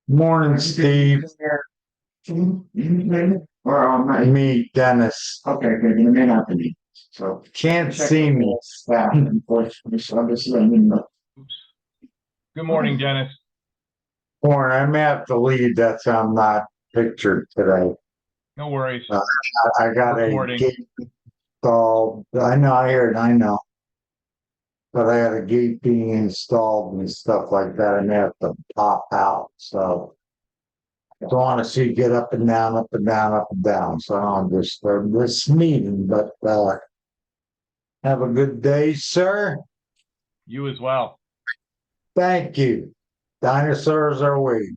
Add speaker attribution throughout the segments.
Speaker 1: Morning, Steve.
Speaker 2: Or
Speaker 1: Me, Dennis.
Speaker 2: okay, good, you may not be. So
Speaker 1: Can't see me.
Speaker 2: staff, unfortunately, so I'm just letting you know.
Speaker 3: Good morning, Dennis.
Speaker 1: Morning. I may have to leave. That's why I'm not pictured today.
Speaker 3: No worries.
Speaker 1: Uh, I got a
Speaker 3: Recording.
Speaker 1: gate installed. I know, I heard, I know. But I had a gate being installed and stuff like that. I may have to pop out. So don't want to see you get up and down, up and down, up and down. So I'm just this meeting, but have a good day, sir.
Speaker 3: You as well.
Speaker 1: Thank you. Dinosaurs are waiting.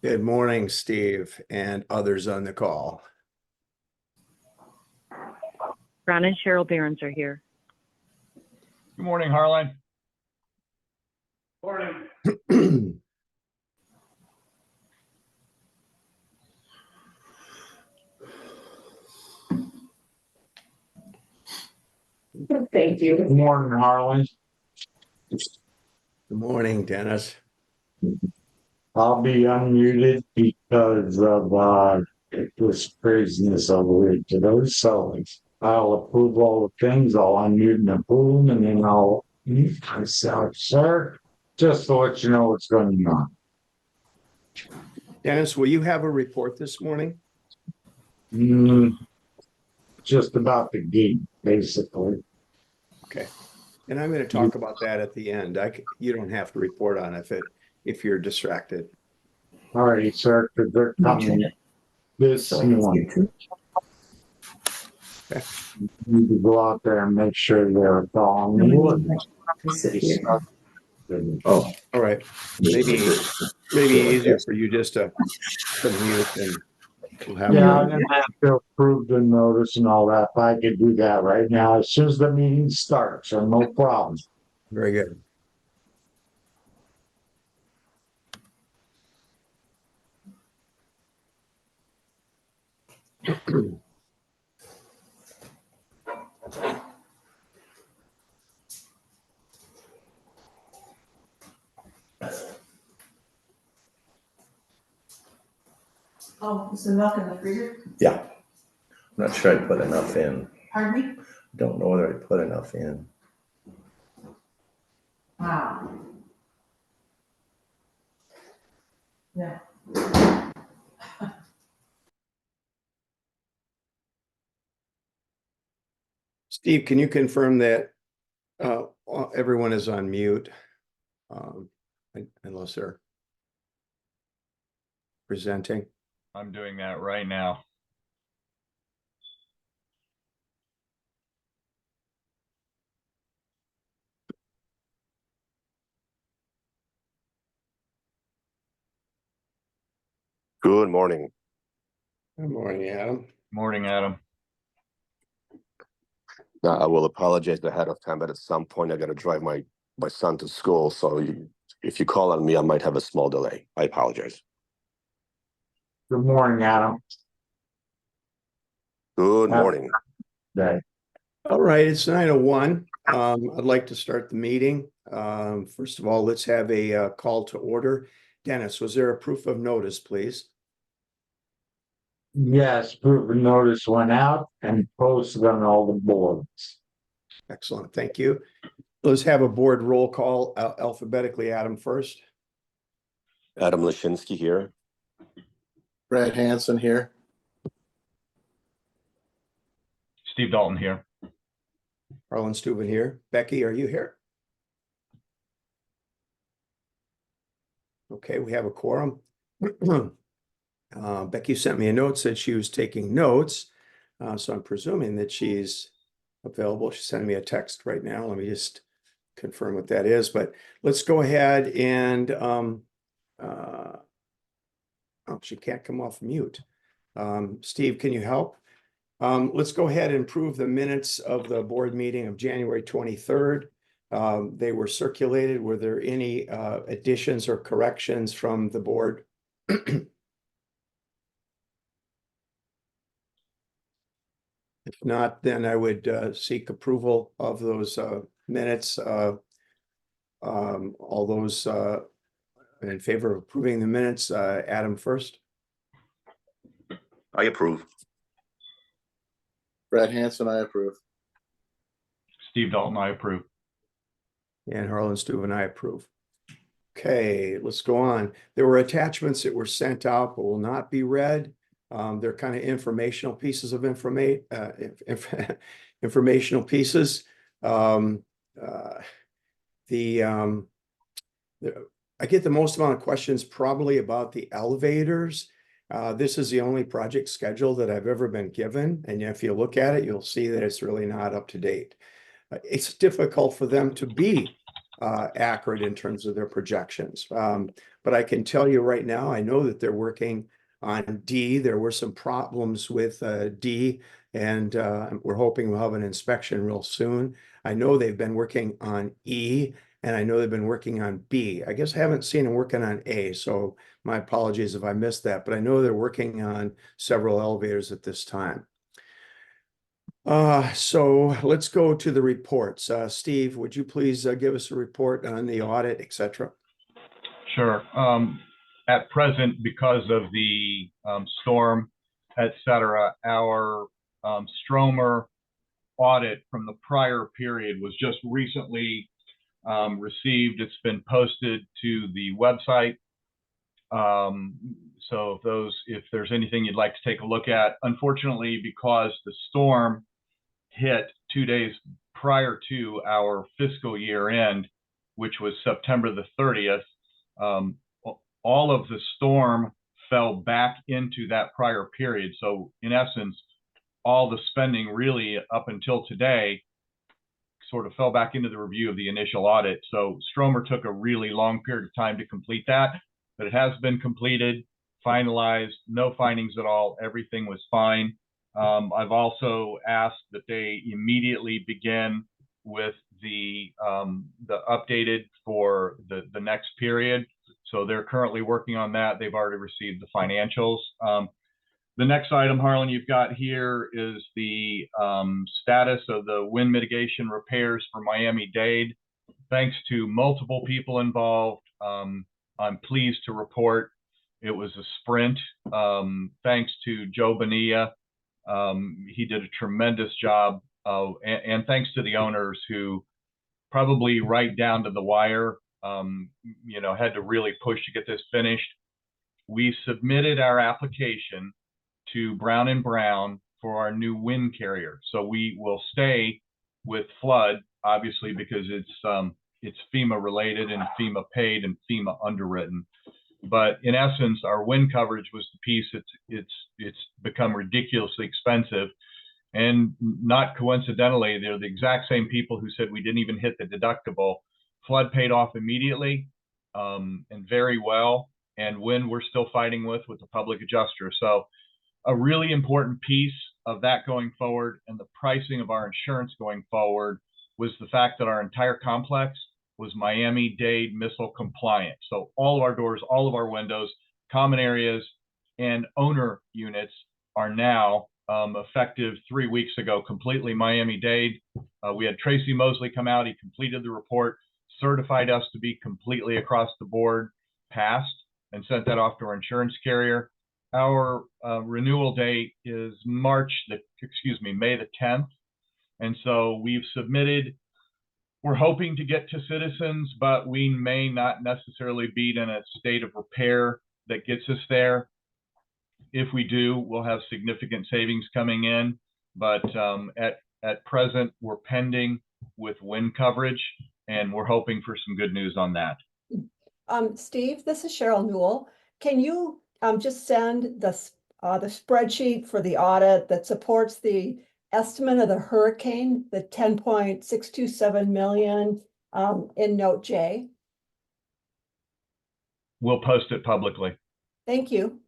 Speaker 4: Good morning, Steve, and others on the call.
Speaker 5: Ron and Cheryl Behrens are here.
Speaker 3: Good morning, Harlan. Morning.
Speaker 2: Thank you.
Speaker 1: Good morning, Harlan.
Speaker 4: Good morning, Dennis.
Speaker 1: I'll be unmuted because of this craziness over here today. So I'll approve all the things. I'll unmute and approve them, and then I'll mute myself, sir. Just to let you know what's going on.
Speaker 4: Dennis, will you have a report this morning?
Speaker 1: Just about the gate, basically.
Speaker 4: Okay. And I'm going to talk about that at the end. You don't have to report on if you're distracted.
Speaker 1: All right, sir, because they're coming this morning.
Speaker 4: Okay.
Speaker 1: Need to go out there and make sure they're following the ordinance.
Speaker 4: Oh, all right. Maybe easier for you just to mute and we'll have.
Speaker 1: Yeah, I didn't have to approve the notice and all that. I could do that right now as soon as the meeting starts, so no problem.
Speaker 4: Very good.
Speaker 6: Oh, is the milk in the freezer?
Speaker 7: Yeah, I'm not sure I put enough in.
Speaker 6: Pardon me?
Speaker 7: Don't know whether I put enough in.
Speaker 6: Wow. Yeah.
Speaker 4: Steve, can you confirm that everyone is on mute? Unless they're presenting.
Speaker 3: I'm doing that right now.
Speaker 8: Good morning.
Speaker 4: Good morning, Adam.
Speaker 3: Morning, Adam.
Speaker 8: Now, I will apologize ahead of time, but at some point I got to drive my son to school. So if you call on me, I might have a small delay. I apologize.
Speaker 1: Good morning, Adam.
Speaker 8: Good morning.
Speaker 1: Day.
Speaker 4: All right, it's 9:01. I'd like to start the meeting. First of all, let's have a call to order. Dennis, was there a proof of notice, please?
Speaker 1: Yes, proof of notice went out and posted on all the boards.
Speaker 4: Excellent, thank you. Let's have a board roll call alphabetically. Adam first.
Speaker 8: Adam Lashinsky here.
Speaker 7: Brad Hansen here.
Speaker 3: Steve Dalton here.
Speaker 4: Harlan Steuben here. Becky, are you here? Okay, we have a quorum. Becky sent me a note, said she was taking notes. So I'm presuming that she's available. She sent me a text right now. Let me just confirm what that is, but let's go ahead and, oh, she can't come off mute. Steve, can you help? Let's go ahead and approve the minutes of the board meeting of January 23rd. They were circulated. Were there any additions or corrections from the board? If not, then I would seek approval of those minutes. All those in favor of approving the minutes, Adam first.
Speaker 8: I approve.
Speaker 7: Brad Hansen, I approve.
Speaker 3: Steve Dalton, I approve.
Speaker 4: And Harlan Steuben, I approve. Okay, let's go on. There were attachments that were sent out but will not be read. They're kind of informational pieces of informational pieces. I get the most amount of questions probably about the elevators. This is the only project schedule that I've ever been given. And if you look at it, you'll see that it's really not up to date. It's difficult for them to be accurate in terms of their projections. But I can tell you right now, I know that they're working on D. There were some problems with D, and we're hoping we'll have an inspection real soon. I know they've been working on E, and I know they've been working on B. I guess I haven't seen them working on A, so my apologies if I missed that, but I know they're working on several elevators at this time. So let's go to the reports. Steve, would you please give us a report on the audit, etc.?
Speaker 3: Sure. At present, because of the storm, et cetera, our Stromer audit from the prior period was just recently received. It's been posted to the website. So if there's anything you'd like to take a look at, unfortunately, because the storm hit 2 days prior to our fiscal year end, which was September the 30th, all of the storm fell back into that prior period. So in essence, all the spending really up until today sort of fell back into the review of the initial audit. So Stromer took a really long period of time to complete that, but it has been completed, finalized, no findings at all. Everything was fine. I've also asked that they immediately begin with the updated for the next period. So they're currently working on that. They've already received the financials. The next item, Harlan, you've got here is the status of the wind mitigation repairs for Miami-Dade. Thanks to multiple people involved, I'm pleased to report it was a sprint. Thanks to Joe Bonita. He did a tremendous job, and thanks to the owners who probably right down to the wire, had to really push to get this finished. We submitted our application to Brown & Brown for our new wind carrier. So we will stay with flood, obviously, because it's FEMA related and FEMA paid and FEMA underwritten. But in essence, our wind coverage was the piece it's become ridiculously expensive. And not coincidentally, they're the exact same people who said we didn't even hit the deductible. Flood paid off immediately and very well. And wind we're still fighting with the public adjuster. So a really important piece of that going forward and the pricing of our insurance going forward was the fact that our entire complex was Miami-Dade missile compliant. So all of our doors, all of our windows, common areas, and owner units are now effective 3 weeks ago, completely Miami-Dade. We had Tracy Mosley come out. He completed the report, certified us to be completely across the board passed, and sent that off to our insurance carrier. Our renewal date is May the 10th. And so we've submitted, we're hoping to get to citizens, but we may not necessarily be in a state of repair that gets us there. If we do, we'll have significant savings coming in, but at present, we're pending with wind coverage, and we're hoping for some good news on that.
Speaker 9: Steve, this is Cheryl Newell. Can you just send the spreadsheet for the audit that supports the estimate of the hurricane, the 10.627 million in note J?
Speaker 3: We'll post it publicly.
Speaker 9: Thank you.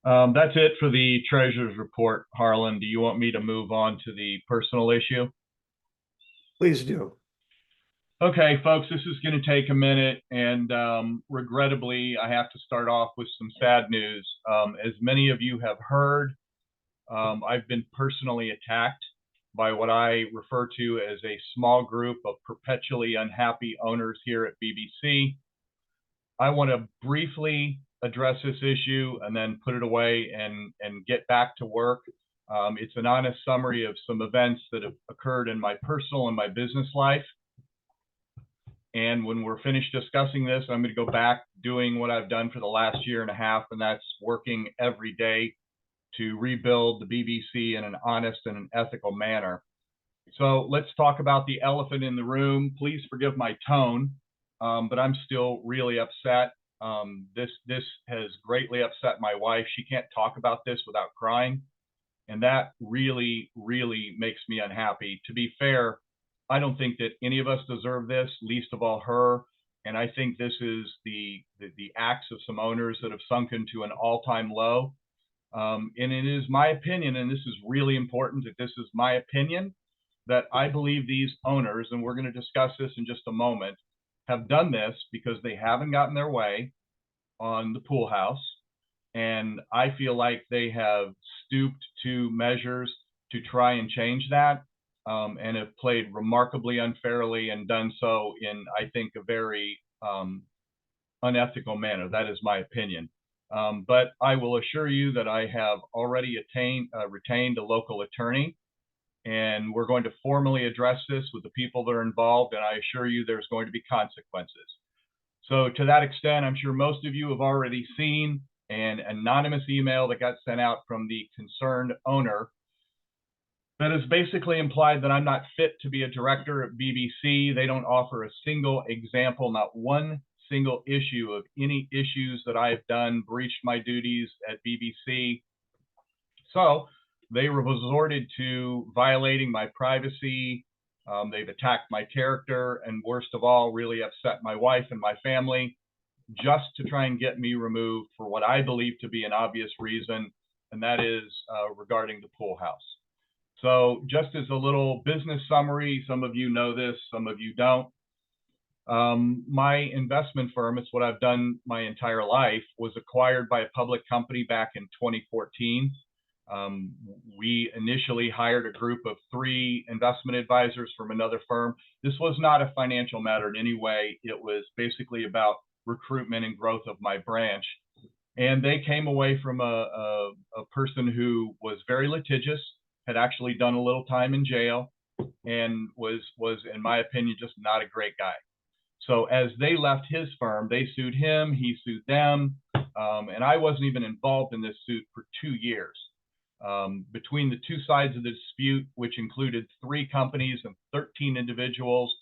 Speaker 3: That's it for the treasurer's report. Harlan, do you want me to move on to the personal issue?
Speaker 4: Please do.
Speaker 3: Okay, folks, this is going to take a minute, and regrettably, I have to start off with some sad news. As many of you have heard, I've been personally attacked by what I refer to as a small group of perpetually unhappy owners here at BBC. I want to briefly address this issue and then put it away and get back to work. It's an honest summary of some events that have occurred in my personal and my business life. And when we're finished discussing this, I'm going to go back doing what I've done for the last year and a half, and that's working every day to rebuild the BBC in an honest and an ethical manner. So let's talk about the elephant in the room. Please forgive my tone, but I'm still really upset. This has greatly upset my wife. She can't talk about this without crying. And that really, really makes me unhappy. To be fair, I don't think that any of us deserve this, least of all her. And I think this is the acts of some owners that have sunken to an all-time low. And it is my opinion, and this is really important, that this is my opinion, that I believe these owners, and we're going to discuss this in just a moment, have done this because they haven't gotten their way on the pool house. And I feel like they have stooped to measures to try and change that, and have played remarkably unfairly and done so in, I think, a very unethical manner. That is my opinion. But I will assure you that I have already retained a local attorney, and we're going to formally address this with the people that are involved, and I assure you there's going to be consequences. So to that extent, I'm sure most of you have already seen an anonymous email that got sent out from the concerned owner that is basically implied that I'm not fit to be a director at BBC. They don't offer a single example, not one single issue of any issues that I've done, breached my duties at BBC. So they resorted to violating my privacy. They've attacked my character, and worst of all, really upset my wife and my family, just to try and get me removed for what I believe to be an obvious reason, and that is regarding the pool house. So just as a little business summary, some of you know this, some of you don't. My investment firm, it's what I've done my entire life, was acquired by a public company back in 2014. We initially hired a group of 3 investment advisors from another firm. This was not a financial matter in any way. It was basically about recruitment and growth of my branch. And they came away from a person who was very litigious, had actually done a little time in jail, and was, in my opinion, just not a great guy. So as they left his firm, they sued him, he sued them, and I wasn't even involved in this suit for 2 years. Between the 2 sides of the dispute, which included 3 companies and 13 individuals,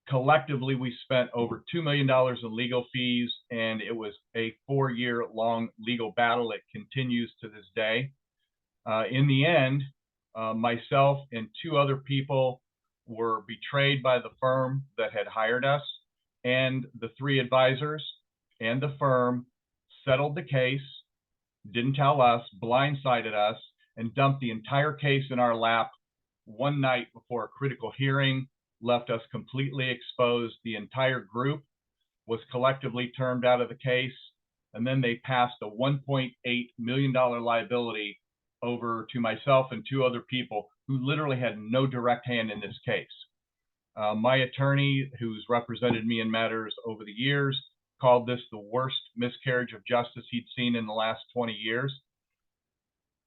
Speaker 3: collectively we spent over $2 million in legal fees, and it was a 4-year-long legal battle. It continues to this day. In the end, myself and 2 other people were betrayed by the firm that had hired us, and the 3 advisors and the firm settled the case, didn't tell us, blindsided us, and dumped the entire case in our lap one night before a critical hearing, left us completely exposed. The entire group was collectively termed out of the case, and then they passed a $1.8 million liability over to myself and 2 other people who literally had no direct hand in this case. My attorney, who's represented me in matters over the years, called this the worst miscarriage of justice he'd seen in the last 20 years.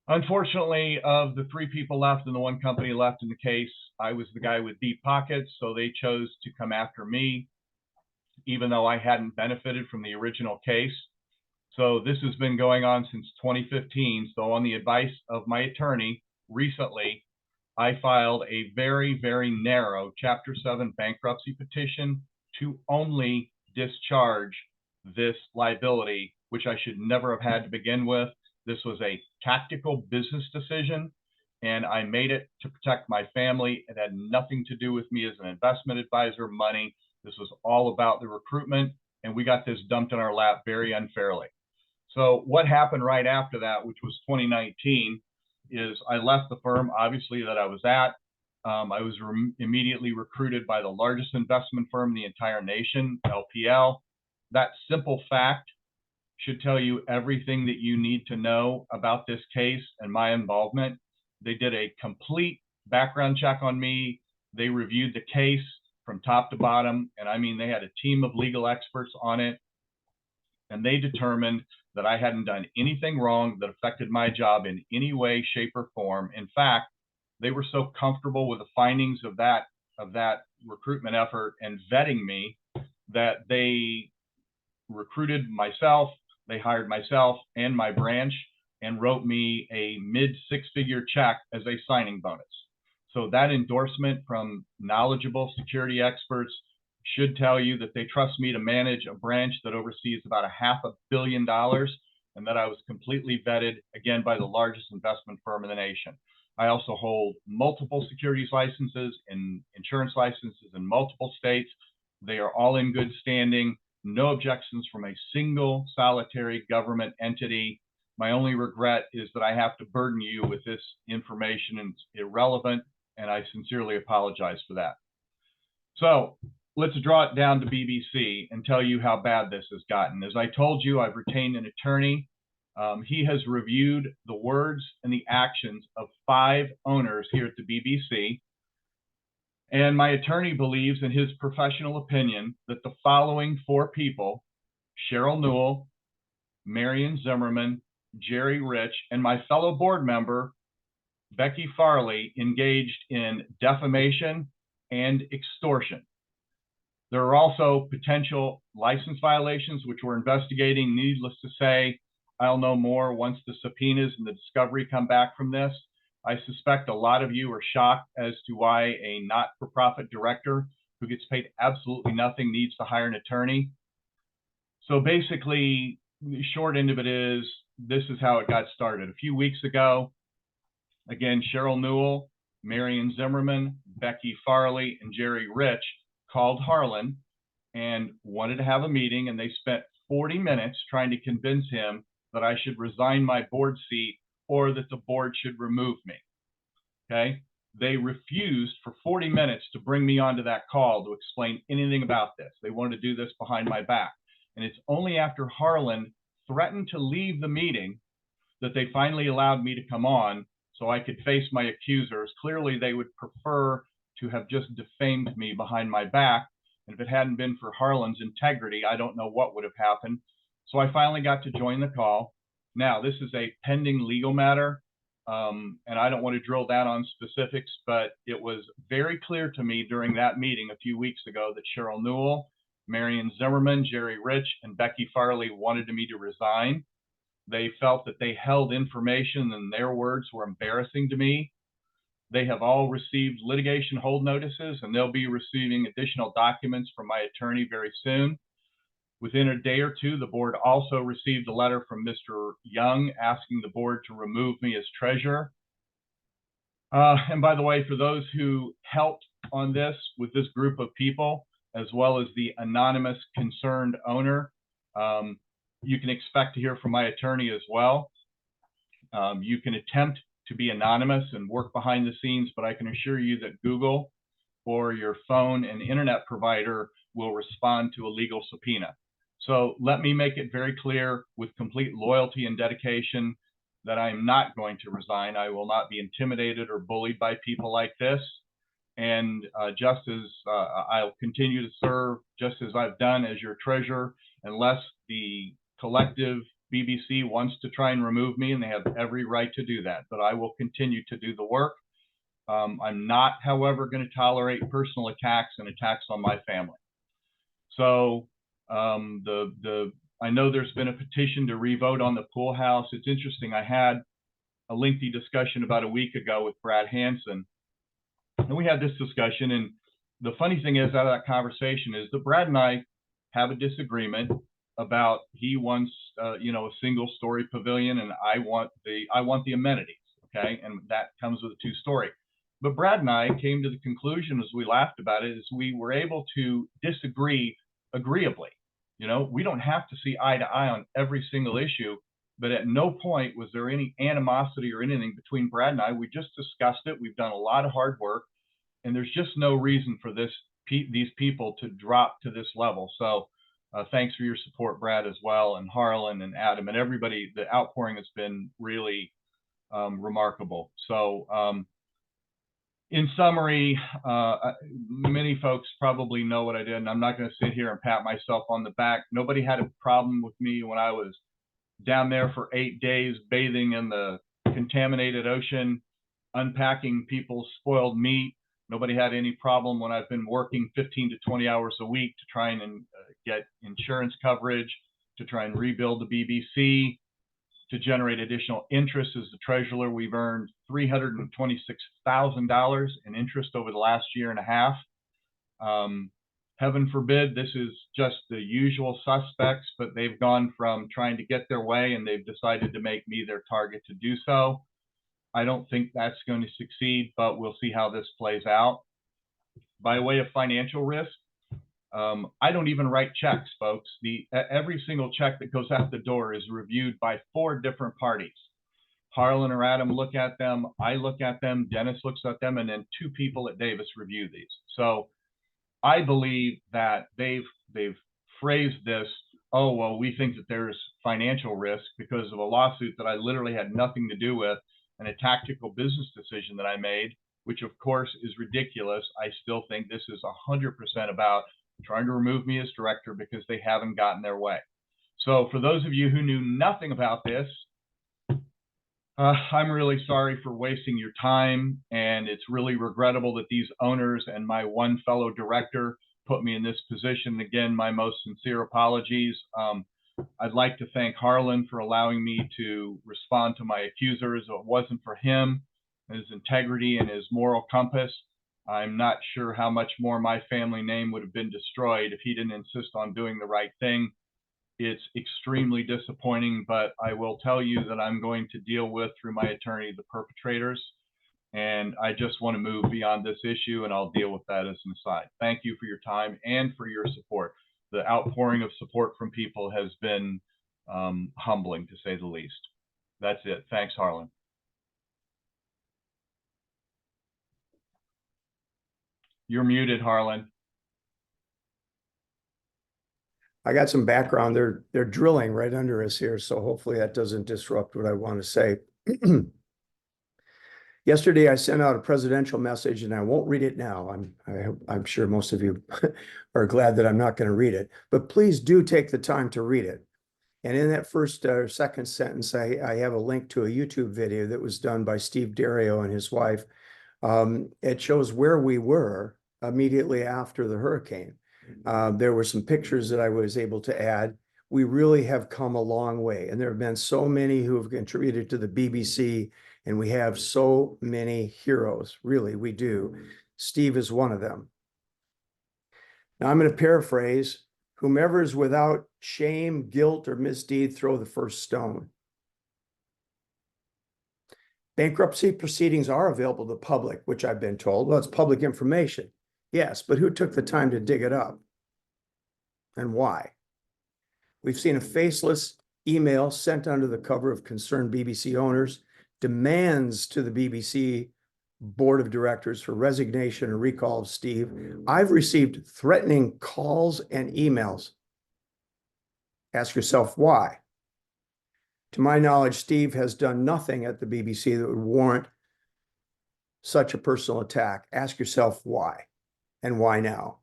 Speaker 3: Unfortunately, of the 3 people left and the 1 company left in the case, I was the guy with deep pockets, so they chose to come after me, even though I hadn't benefited from the original case. So this has been going on since 2015. So on the advice of my attorney, recently, I filed a very, very narrow Chapter 7 bankruptcy petition to only discharge this liability, which I should never have had to begin with. This was a tactical business decision, and I made it to protect my family. It had nothing to do with me as an investment advisor, money. This was all about the recruitment, and we got this dumped in our lap very unfairly. So what happened right after that, which was 2019, is I left the firm, obviously, that I was at. I was immediately recruited by the largest investment firm in the entire nation, LPL. That simple fact should tell you everything that you need to know about this case and my involvement. They did a complete background check on me. They reviewed the case from top to bottom, and I mean, they had a team of legal experts on it, and they determined that I hadn't done anything wrong that affected my job in any way, shape, or form. In fact, they were so comfortable with the findings of that recruitment effort and vetting me that they recruited myself, they hired myself and my branch, and wrote me a mid-6-figure check as a signing bonus. So that endorsement from knowledgeable security experts should tell you that they trust me to manage a branch that oversees about $500 million and that I was completely vetted, again, by the largest investment firm in the nation. I also hold multiple securities licenses and insurance licenses in multiple states. They are all in good standing. No objections from a single solitary government entity. My only regret is that I have to burden you with this information, and it's irrelevant, and I sincerely apologize for that. So let's draw it down to BBC and tell you how bad this has gotten. As I told you, I've retained an attorney. He has reviewed the words and the actions of 5 owners here at the BBC. And my attorney believes, in his professional opinion, that the following 4 people, Cheryl Newell, Marion Zimmerman, Jerry Rich, and my fellow board member, Becky Farley, engaged in defamation and extortion. There are also potential license violations, which we're investigating. Needless to say, I'll know more once the subpoenas and the discovery come back from this. I suspect a lot of you are shocked as to why a not-for-profit director who gets paid absolutely nothing needs to hire an attorney. So basically, the short end of it is, this is how it got started. A few weeks ago, again, Cheryl Newell, Marion Zimmerman, Becky Farley, and Jerry Rich called Harlan and wanted to have a meeting, and they spent 40 minutes trying to convince him that I should resign my board seat or that the board should remove me. Okay? They refused for 40 minutes to bring me onto that call to explain anything about this. They wanted to do this behind my back. And it's only after Harlan threatened to leave the meeting that they finally allowed me to come on so I could face my accusers. Clearly, they would prefer to have just defamed me behind my back. And if it hadn't been for Harlan's integrity, I don't know what would have happened. So I finally got to join the call. Now, this is a pending legal matter, and I don't want to drill down on specifics, but it was very clear to me during that meeting a few weeks ago that Cheryl Newell, Marion Zimmerman, Jerry Rich, and Becky Farley wanted me to resign. They felt that they held information, and their words were embarrassing to me. They have all received litigation hold notices, and they'll be receiving additional documents from my attorney very soon. Within a day or two, the board also received a letter from Mr. Young asking the board to remove me as treasurer. And by the way, for those who helped on this with this group of people, as well as the anonymous concerned owner, you can expect to hear from my attorney as well. You can attempt to be anonymous and work behind the scenes, but I can assure you that Google or your phone and internet provider will respond to a legal subpoena. So let me make it very clear with complete loyalty and dedication that I am not going to resign. I will not be intimidated or bullied by people like this. And just as I'll continue to serve, just as I've done as your treasurer, unless the collective BBC wants to try and remove me, and they have every right to do that, but I will continue to do the work. I'm not, however, going to tolerate personal attacks and attacks on my family. So I know there's been a petition to revote on the pool house. It's interesting. I had a lengthy discussion about a week ago with Brad Hansen, and we had this discussion. And the funny thing is, out of that conversation, is that Brad and I have a disagreement about, he wants a single-story pavilion, and I want the amenities. Okay, and that comes with a 2-story. But Brad and I came to the conclusion, as we laughed about it, is we were able to disagree agreeably. We don't have to see eye to eye on every single issue, but at no point was there any animosity or anything between Brad and I. We just discussed it. We've done a lot of hard work, and there's just no reason for these people to drop to this level. So thanks for your support, Brad, as well, and Harlan and Adam and everybody. The outpouring has been really remarkable. So in summary, many folks probably know what I did, and I'm not going to sit here and pat myself on the back. Nobody had a problem with me when I was down there for 8 days, bathing in the contaminated ocean, unpacking people's spoiled meat. Nobody had any problem when I've been working 15 to 20 hours a week to try and get insurance coverage, to try and rebuild the BBC, to generate additional interest. As the treasurer, we've earned $326,000 in interest over the last year and a half. Heaven forbid, this is just the usual suspects, but they've gone from trying to get their way and they've decided to make me their target to do so. I don't think that's going to succeed, but we'll see how this plays out. By way of financial risk, I don't even write checks, folks. Every single check that goes out the door is reviewed by 4 different parties. Harlan or Adam look at them, I look at them, Dennis looks at them, and then 2 people at Davis review these. So I believe that they've phrased this, oh, well, we think that there's financial risk because of a lawsuit that I literally had nothing to do with and a tactical business decision that I made, which of course is ridiculous. I still think this is 100% about trying to remove me as director because they haven't gotten their way. So for those of you who knew nothing about this, I'm really sorry for wasting your time, and it's really regrettable that these owners and my one fellow director put me in this position. Again, my most sincere apologies. I'd like to thank Harlan for allowing me to respond to my accusers. If it wasn't for him, his integrity and his moral compass, I'm not sure how much more my family name would have been destroyed if he didn't insist on doing the right thing. It's extremely disappointing, but I will tell you that I'm going to deal with, through my attorney, the perpetrators. And I just want to move beyond this issue, and I'll deal with that as an aside. Thank you for your time and for your support. The outpouring of support from people has been humbling, to say the least. That's it. Thanks, Harlan. You're muted, Harlan.
Speaker 4: I got some background. They're drilling right under us here, so hopefully that doesn't disrupt what I want to say. Yesterday, I sent out a presidential message, and I won't read it now. I'm sure most of you are glad that I'm not going to read it, but please do take the time to read it. And in that first or second sentence, I have a link to a YouTube video that was done by Steve Dario and his wife. It shows where we were immediately after the hurricane. There were some pictures that I was able to add. We really have come a long way, and there have been so many who have contributed to the BBC, and we have so many heroes. Really, we do. Steve is one of them. Now I'm going to paraphrase: whomever is without shame, guilt, or misdeed, throw the first stone. Bankruptcy proceedings are available to the public, which I've been told. Well, it's public information. Yes, but who took the time to dig it up? And why? We've seen a faceless email sent under the cover of concerned BBC owners, demands to the BBC board of directors for resignation and recall of Steve. I've received threatening calls and emails. Ask yourself why. To my knowledge, Steve has done nothing at the BBC that would warrant such a personal attack. Ask yourself why. And why now?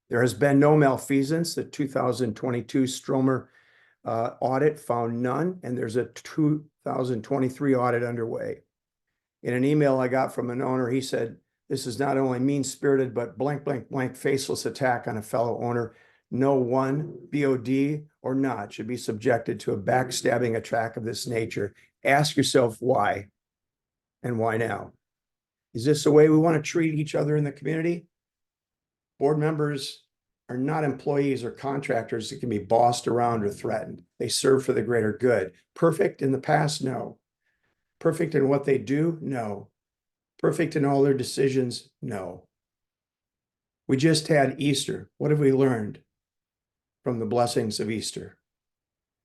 Speaker 4: There has been no malfeasance. The 2022 Stromer audit found none, and there's a 2023 audit underway. In an email I got from an owner, he said, this is not only mean-spirited, but blank, blank, blank, faceless attack on a fellow owner. No one, BOD or not, should be subjected to a backstabbing attack of this nature. Ask yourself why, and why now? Is this the way we want to treat each other in the community? Board members are not employees or contractors that can be bossed around or threatened. They serve for the greater good. Perfect in the past? No. Perfect in what they do? No. Perfect in all their decisions? No. We just had Easter. What have we learned from the blessings of Easter?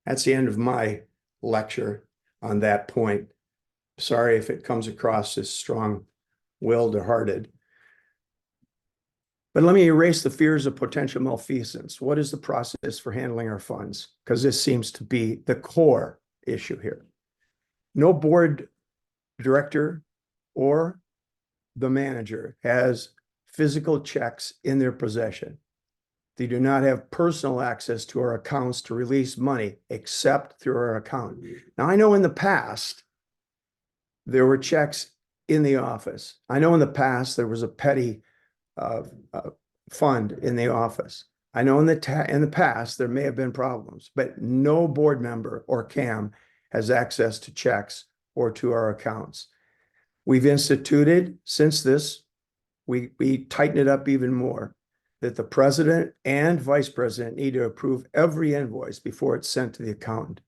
Speaker 4: That's the end of my lecture on that point. Sorry if it comes across as strong-willed or hearted. But let me erase the fears of potential malfeasance. What is the process for handling our funds? Because this seems to be the core issue here. No board director or the manager has physical checks in their possession. They do not have personal access to our accounts to release money except through our account. Now, I know in the past, there were checks in the office. I know in the past, there was a petty fund in the office. I know in the past, there may have been problems, but no board member or CAM has access to checks or to our accounts. We've instituted, since this, we tighten it up even more. that the president and vice president need to approve every invoice before it's sent to the accountant.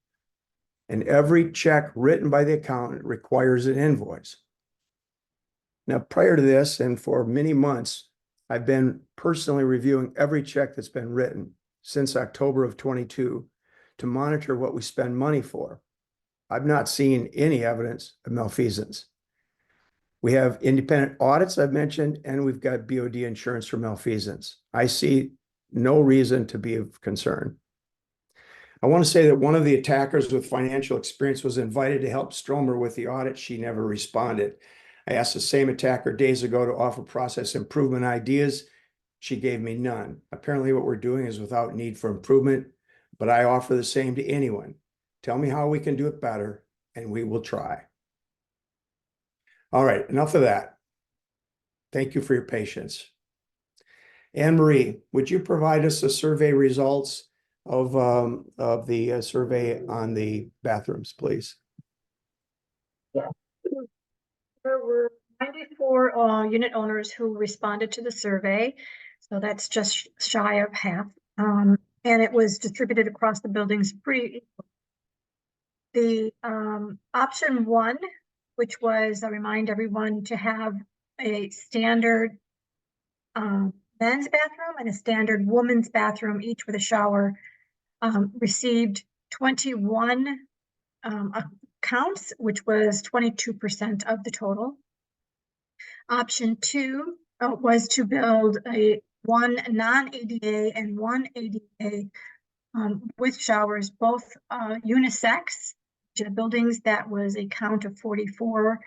Speaker 4: And every check written by the accountant requires an invoice. Now, prior to this, and for many months, I've been personally reviewing every check that's been written since October of 22 to monitor what we spend money for. I've not seen any evidence of malfeasance. We have independent audits I've mentioned, and we've got BOD insurance for malfeasance. I see no reason to be of concern. I want to say that one of the attackers with financial experience was invited to help Stromer with the audit. She never responded. I asked the same attacker days ago to offer process improvement ideas. She gave me none. Apparently what we're doing is without need for improvement, but I offer the same to anyone. Tell me how we can do it better, and we will try. All right, enough of that. Thank you for your patience. Anne Marie, would you provide us the survey results of the survey on the bathrooms, please?
Speaker 10: There were 94 unit owners who responded to the survey, so that's just shy of half. And it was distributed across the buildings pretty equally. The option one, which was, I remind everyone to have a standard men's bathroom and a standard woman's bathroom, each with a shower, received 21 accounts, which was 22% of the total. Option two was to build one non-ADA and one ADA with showers, both unisex. To the buildings, that was a count of 44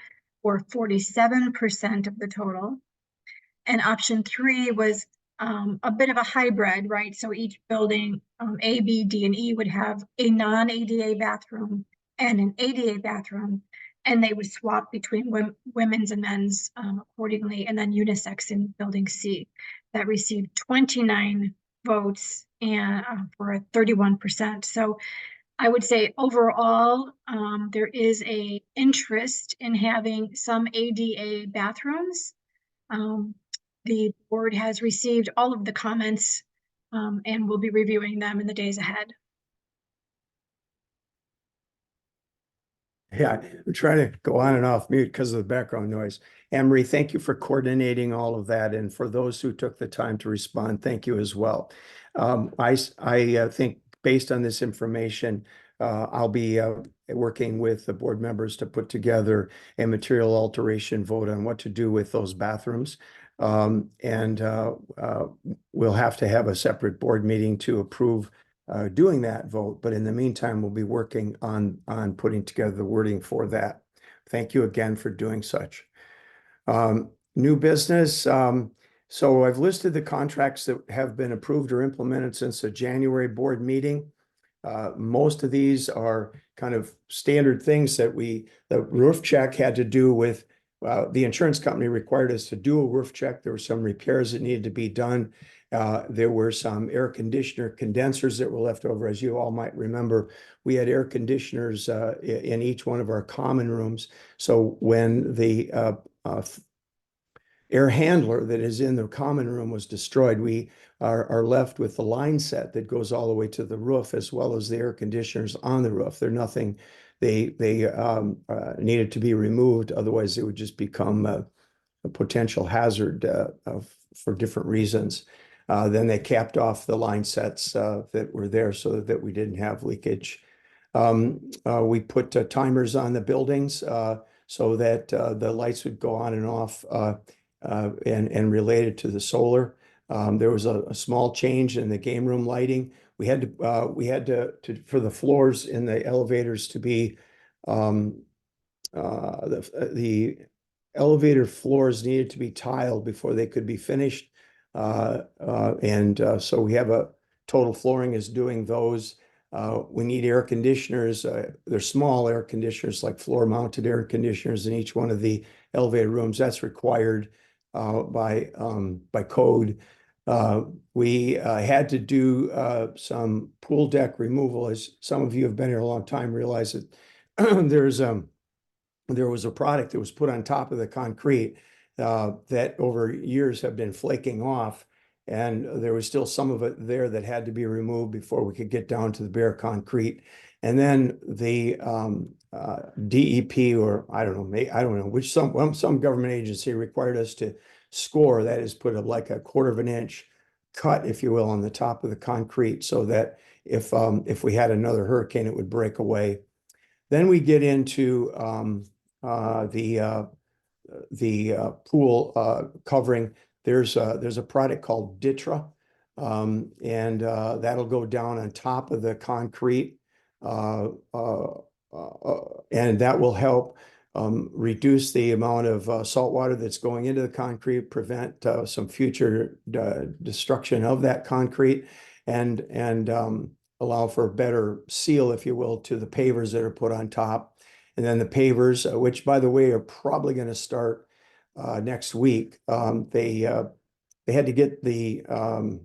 Speaker 10: or 47% of the total. And option three was a bit of a hybrid, right? So each building, A, B, D, and E would have a non-ADA bathroom and an ADA bathroom, and they would swap between women's and men's accordingly, and then unisex in building C. That received 29 votes and for a 31%. So I would say overall, there is a interest in having some ADA bathrooms. The board has received all of the comments and will be reviewing them in the days ahead.
Speaker 4: Yeah, I'm trying to go on and off mute because of the background noise. Anne-Marie, thank you for coordinating all of that. And for those who took the time to respond, thank you as well. I think based on this information, I'll be working with the board members to put together a material alteration vote on what to do with those bathrooms. We'll have to have a separate board meeting to approve doing that vote. But in the meantime, we'll be working on putting together the wording for that. Thank you again for doing such. New business. So I've listed the contracts that have been approved or implemented since the January board meeting. Most of these are kind of standard things that the roof check had to do with the insurance company required us to do a roof check. There were some repairs that needed to be done. There were some air conditioner condensers that were left over. As you all might remember, we had air conditioners in each one of our common rooms. So when the air handler that is in the common room was destroyed, we are left with the line set that goes all the way to the roof, as well as the air conditioners on the roof. They're nothing, they needed to be removed. Otherwise, it would just become a potential hazard for different reasons. Then they capped off the line sets that were there so that we didn't have leakage. We put timers on the buildings so that the lights would go on and off and related to the solar. There was a small change in the game room lighting. We had to for the floors in the elevators to be the elevator floors needed to be tiled before they could be finished. So we have a total flooring is doing those. We need air conditioners. They're small air conditioners, like floor mounted air conditioners in each one of the elevator rooms. That's required by code. We had to do some pool deck removal. As some of you have been here a long time, realize that there was a product that was put on top of the concrete that over years have been flaking off. and there was still some of it there that had to be removed before we could get down to the bare concrete. And then the DEP, or I don't know, I don't know which some government agency required us to score, that is, put like a 1/4 of an inch cut, if you will, on the top of the concrete, so that if we had another hurricane, it would break away. Then we get into the pool covering. There's a product called Ditra, and that'll go down on top of the concrete, and that will help reduce the amount of salt water that's going into the concrete, prevent some future destruction of that concrete, and allow for a better seal, if you will, to the pavers that are put on top. And then the pavers, which by the way, are probably going to start next week. They had to get the oh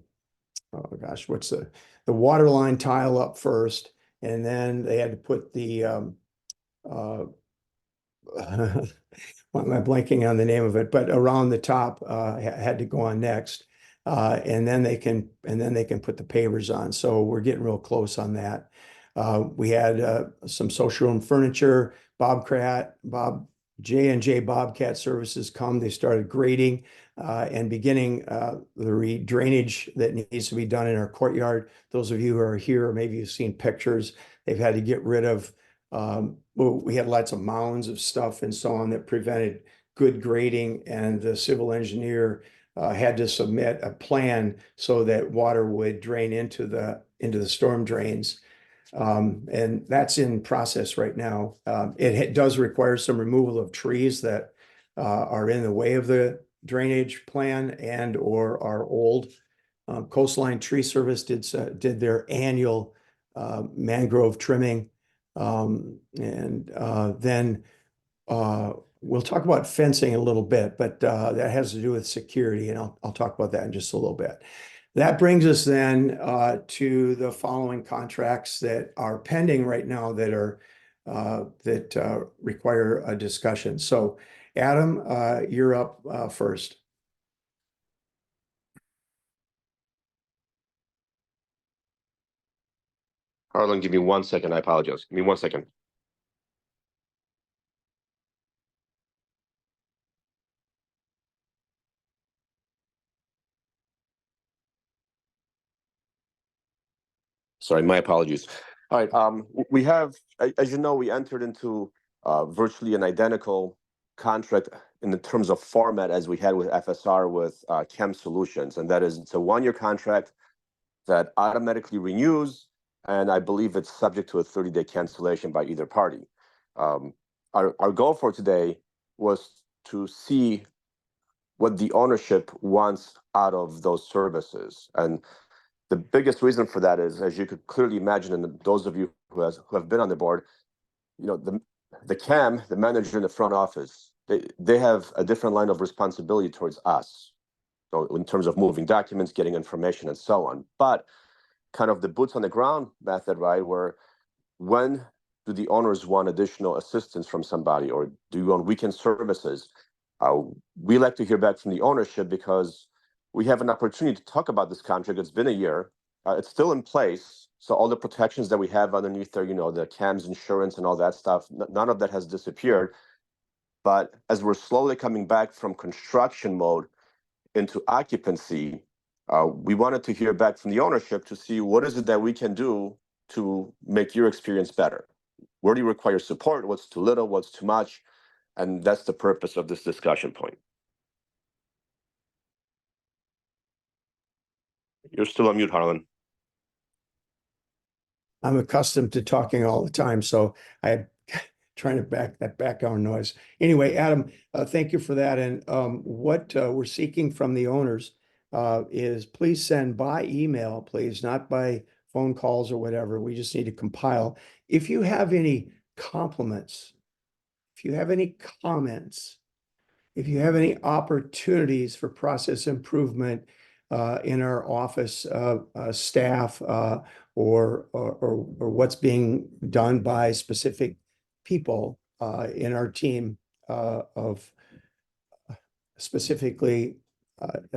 Speaker 4: gosh, what's the water line tile up first, and then they had to put the why am I blanking on the name of it? But around the top had to go on next, and then they can put the pavers on. So we're getting real close on that. We had some social room furniture. Bob J&J Bobcat Services come. They started grading and beginning the drainage that needs to be done in our courtyard. Those of you who are here, maybe you've seen pictures. They've had to get rid of. We had lots of mounds of stuff and so on that prevented good grading, and the civil engineer had to submit a plan so that water would drain into the storm drains. And that's in process right now. It does require some removal of trees that are in the way of the drainage plan and or are old. Coastline Tree Service did their annual mangrove trimming. Then we'll talk about fencing in a little bit, but that has to do with security, and I'll talk about that in just a little bit. That brings us then to the following contracts that are pending right now that require a discussion. So Adam, you're up first.
Speaker 8: Harlan, give me 1 second. I apologize. Give me 1 second. Sorry, my apologies. All right, we have, as you know, we entered into virtually an identical contract in the terms of format as we had with FSR with Chem Solutions, and that is it's a 1-year contract that automatically renews, and I believe it's subject to a 30-day cancellation by either party. Our goal for today was to see what the ownership wants out of those services, and the biggest reason for that is, as you could clearly imagine, and those of you who have been on the board, you know, the CAM, the manager in the front office, they have a different line of responsibility towards us. So in terms of moving documents, getting information, and so on. But kind of the boots on the ground method, right, where when do the owners want additional assistance from somebody, or do you want weekend services? We like to hear back from the ownership because we have an opportunity to talk about this contract. It's been a year. It's still in place. So all the protections that we have underneath there, you know, the CAM's insurance and all that stuff, none of that has disappeared. But as we're slowly coming back from construction mode into occupancy, we wanted to hear back from the ownership to see what is it that we can do to make your experience better. Where do you require support? What's too little? What's too much? And that's the purpose of this discussion point. You're still on mute, Harlan.
Speaker 4: I'm accustomed to talking all the time, so I'm trying to back that background noise. Anyway, Adam, thank you for that. And what we're seeking from the owners is please send by email, please, not by phone calls or whatever. We just need to compile. If you have any compliments, if you have any comments, if you have any opportunities for process improvement in our office staff or what's being done by specific people in our team of specifically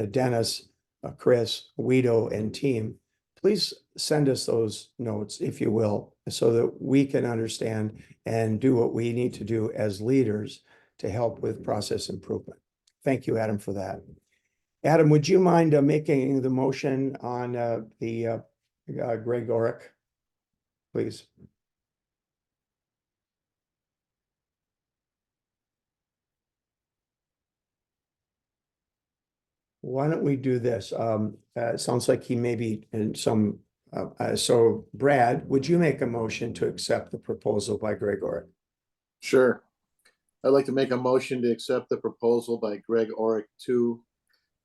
Speaker 4: Dennis, Chris, Guido, and team, please send us those notes, if you will, so that we can understand and do what we need to do as leaders to help with process improvement. Thank you, Adam, for that. Adam, would you mind making the motion on the Greg Orick, please? Why don't we do this? It sounds like he may be in some, so Brad, would you make a motion to accept the proposal by Greg Orick?
Speaker 7: Sure. I'd like to make a motion to accept the proposal by Greg Orick to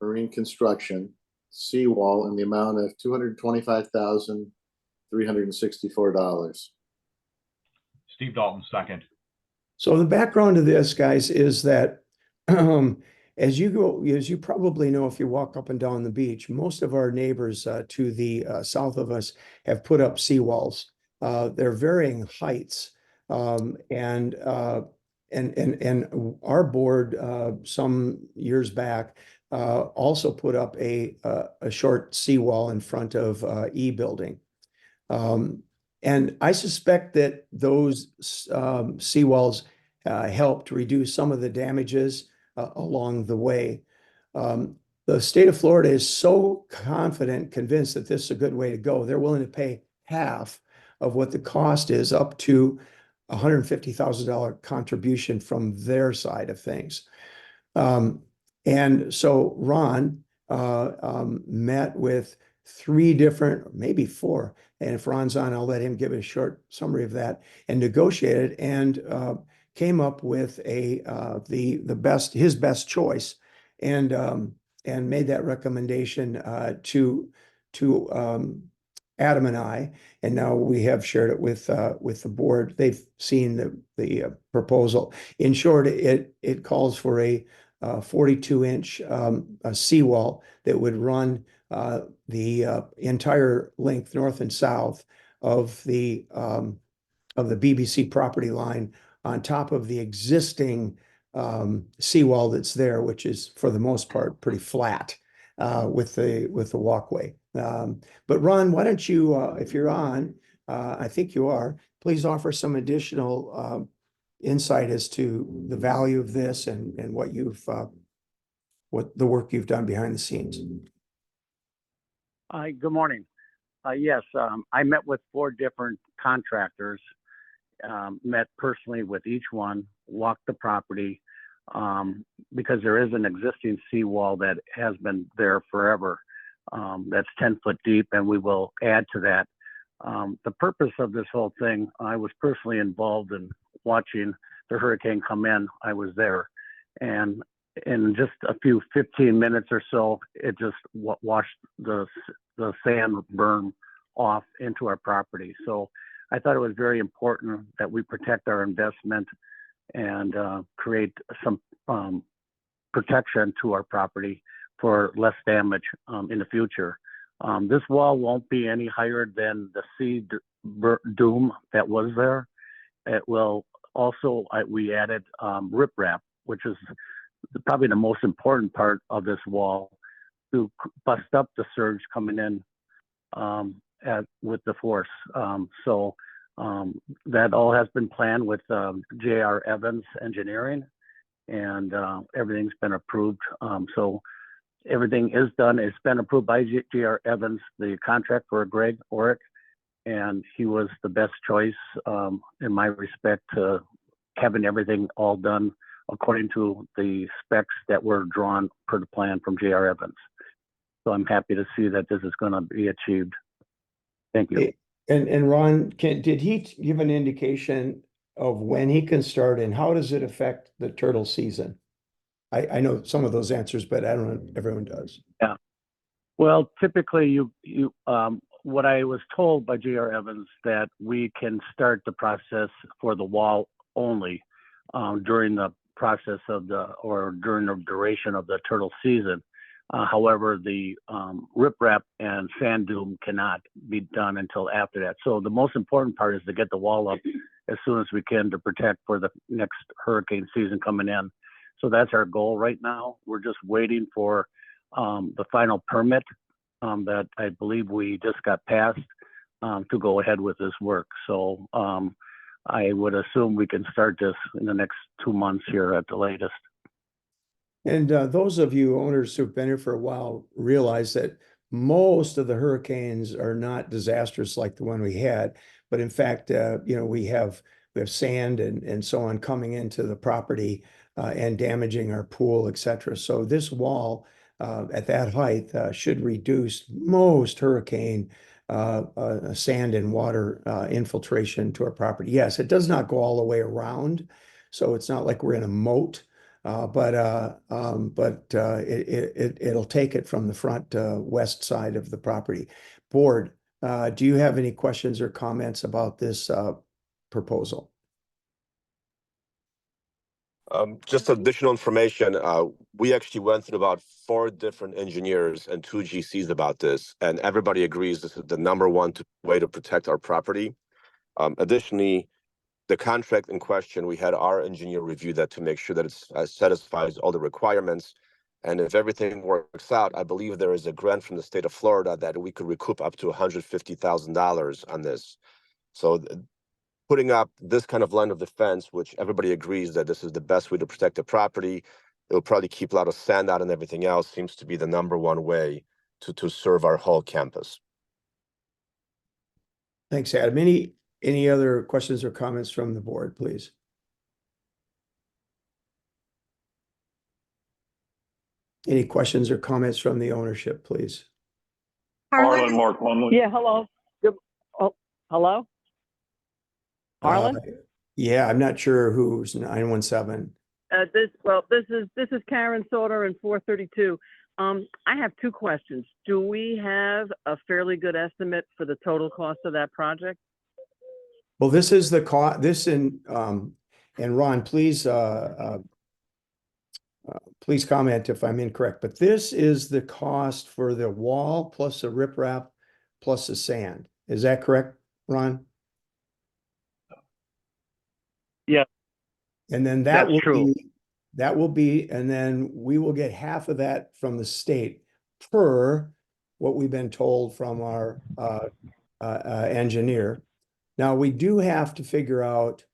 Speaker 7: Marine Construction seawall in the amount of $225,364.
Speaker 3: Steve Dalton, second.
Speaker 4: So the background of this, guys, is that as you probably know, if you walk up and down the beach, most of our neighbors to the south of us have put up seawalls. They're varying heights, and our board some years back also put up a short seawall in front of E building. And I suspect that those seawalls helped reduce some of the damages along the way. The state of Florida is so confident, convinced that this is a good way to go. They're willing to pay half of what the cost is, up to $150,000 contribution from their side of things. And so Ron met with 3 different, maybe 4, and if Ron's on, I'll let him give a short summary of that, and negotiated and came up with his best choice, and made that recommendation to Adam and I, and now we have shared it with the board. They've seen the proposal. In short, it calls for a 42-inch seawall that would run the entire length, north and south, of the BBC property line, on top of the existing seawall that's there, which is for the most part pretty flat with the walkway. But Ron, why don't you, if you're on, I think you are, please offer some additional insight as to the value of this and what the work you've done behind the scenes.
Speaker 11: Hi, good morning. Yes, I met with 4 different contractors, met personally with each one, walked the property, because there is an existing seawall that has been there forever, that's 10 foot deep, and we will add to that. The purpose of this whole thing, I was personally involved in watching the hurricane come in. I was there, and in just a few 15 minutes or so, it just washed the sand berm off into our property. So I thought it was very important that we protect our investment and create some protection to our property for less damage in the future. This wall won't be any higher than the sea dome that was there. It will also, we added riprap, which is probably the most important part of this wall, to bust up the surge coming in with the force. So that all has been planned with J.R. Evans Engineering, and everything's been approved. So everything is done. It's been approved by J.R. Evans, the contract for Greg Orick, and he was the best choice in my respect to having everything all done according to the specs that were drawn per the plan from J.R. Evans. So I'm happy to see that this is going to be achieved. Thank you.
Speaker 4: And Ron, did he give an indication of when he can start, and how does it affect the turtle season? I know some of those answers, but I don't know if everyone does.
Speaker 11: Yeah. Well, typically what I was told by J.R. Evans, that we can start the process for the wall only during the process of during the duration of the turtle season. However, the riprap and sand dune cannot be done until after that. So the most important part is to get the wall up as soon as we can to protect for the next hurricane season coming in. So that's our goal right now. We're just waiting for the final permit that I believe we just got passed to go ahead with this work. So I would assume we can start this in the next 2 months here at the latest.
Speaker 4: And those of you owners who've been here for a while realize that most of the hurricanes are not disastrous like the one we had, but in fact, we have sand and so on coming into the property and damaging our pool, etc. So this wall at that height should reduce most hurricane sand and water infiltration to our property. Yes, it does not go all the way around, so it's not like we're in a moat. But it'll take it from the front west side of the property. Board, do you have any questions or comments about this proposal?
Speaker 8: Just additional information. We actually went through about 4 different engineers and 2 GCs about this, and everybody agrees this is the number one way to protect our property. Additionally, the contract in question, we had our engineer review that to make sure that it satisfies all the requirements. And if everything works out, I believe there is a grant from the state of Florida that we could recoup up to $150,000 on this. So putting up this kind of line of defense, which everybody agrees that this is the best way to protect the property, it will probably keep a lot of sand out and everything else, seems to be the number one way to serve our whole campus.
Speaker 4: Thanks, Adam. Any other questions or comments from the board, please? Any questions or comments from the ownership, please?
Speaker 10: Harlan?
Speaker 12: Mark Lumley.
Speaker 5: Yeah, hello. Hello? Harlan?
Speaker 4: Yeah, I'm not sure who's 917.
Speaker 5: This is Karen Sauter in 432. I have 2 questions. Do we have a fairly good estimate for the total cost of that project?
Speaker 4: Well, this is the cost. And Ron, please comment if I'm incorrect. But this is the cost for the wall plus the riprap plus the sand. Is that correct, Ron?
Speaker 11: Yeah.
Speaker 4: And then
Speaker 11: That's true.
Speaker 4: and then we will get half of that from the state per what we've been told from our engineer. Now, we do have to figure out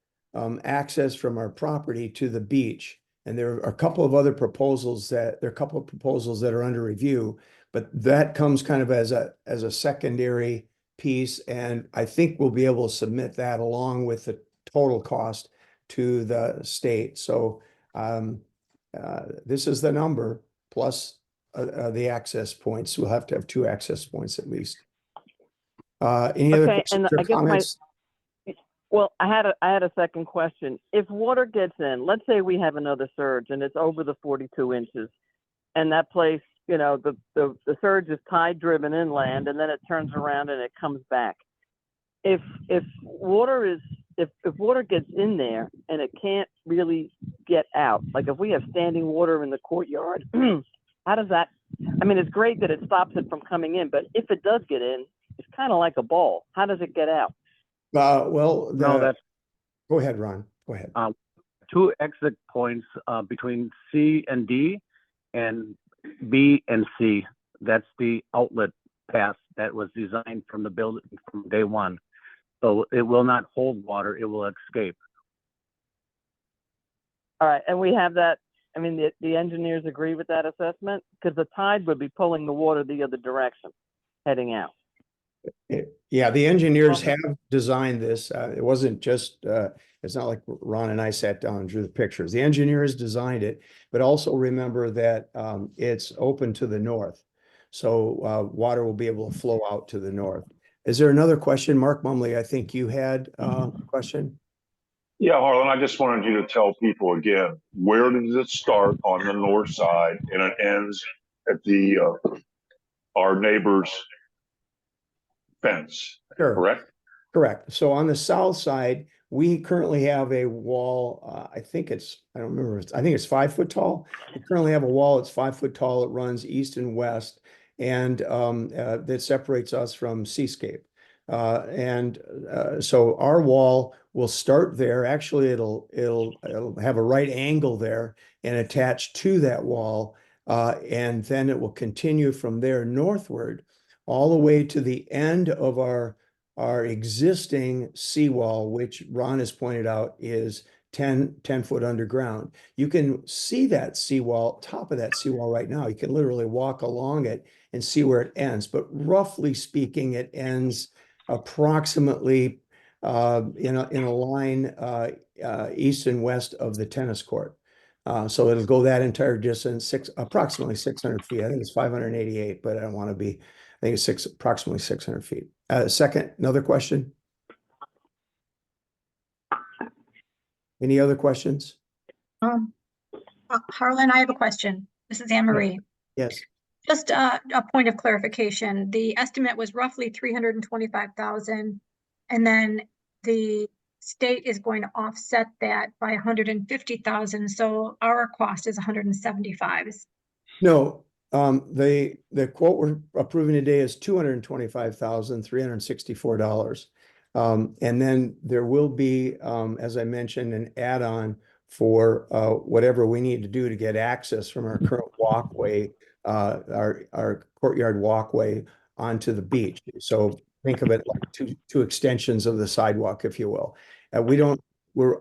Speaker 4: access from our property to the beach. And there are a couple of other proposals that are under review, but that comes kind of as a secondary piece. And I think we'll be able to submit that along with the total cost to the state. So this is the number plus the access points. We'll have to have 2 access points at least. Any other questions or comments?
Speaker 5: Well, I had a second question. If water gets in, let's say we have another surge and it's over the 42 inches, and that place, the surge is tide driven inland, and then it turns around and it comes back. If water gets in there and it can't really get out, like if we have standing water in the courtyard, how does that? I mean, it's great that it stops it from coming in, but if it does get in, it's kind of like a ball. How does it get out?
Speaker 11: No, that's
Speaker 4: Go ahead, Ron. Go ahead.
Speaker 11: 2 exit points between C and D, and B and C. That's the outlet path that was designed from the building from day one. So it will not hold water, it will escape.
Speaker 5: All right, and we have that. I mean, the engineers agree with that assessment, because the tide would be pulling the water the other direction, heading out.
Speaker 4: Yeah, the engineers have designed this. It wasn't just, it's not like Ron and I sat down and drew the pictures. The engineers designed it, but also remember that it's open to the north. So water will be able to flow out to the north. Is there another question? Mark Mumley, I think you had a question.
Speaker 12: Yeah, Harlan, I just wanted you to tell people again, where does it start on the north side and it ends at the our neighbor's fence,
Speaker 4: Sure.
Speaker 12: correct?
Speaker 4: Correct. So on the south side, we currently have a wall. I think it's 5 foot tall. We currently have a wall. It's 5 foot tall. It runs east and west, and that separates us from Seascape. So our wall will start there. Actually, it'll have a right angle there and attach to that wall. And then it will continue from there northward all the way to the end of our existing seawall, which Ron has pointed out is 10 foot underground. You can see that seawall, top of that seawall right now. You can literally walk along it and see where it ends. But roughly speaking, it ends approximately in a line east and west of the tennis court. So it'll go that entire distance, approximately 600 feet. I think it's 588, but I don't want to be, I think it's approximately 600 feet. Second, another question? Any other questions?
Speaker 10: Harlan, I have a question. This is Anne Marie.
Speaker 4: Yes.
Speaker 10: Just a point of clarification. The estimate was roughly 325,000, and then the state is going to offset that by 150,000. So our cost is 175.
Speaker 4: No, the quote we're approving today is $225,364. And then there will be, as I mentioned, an add-on for whatever we need to do to get access from our current walkway, our courtyard walkway onto the beach. So think of it like two extensions of the sidewalk, if you will. We're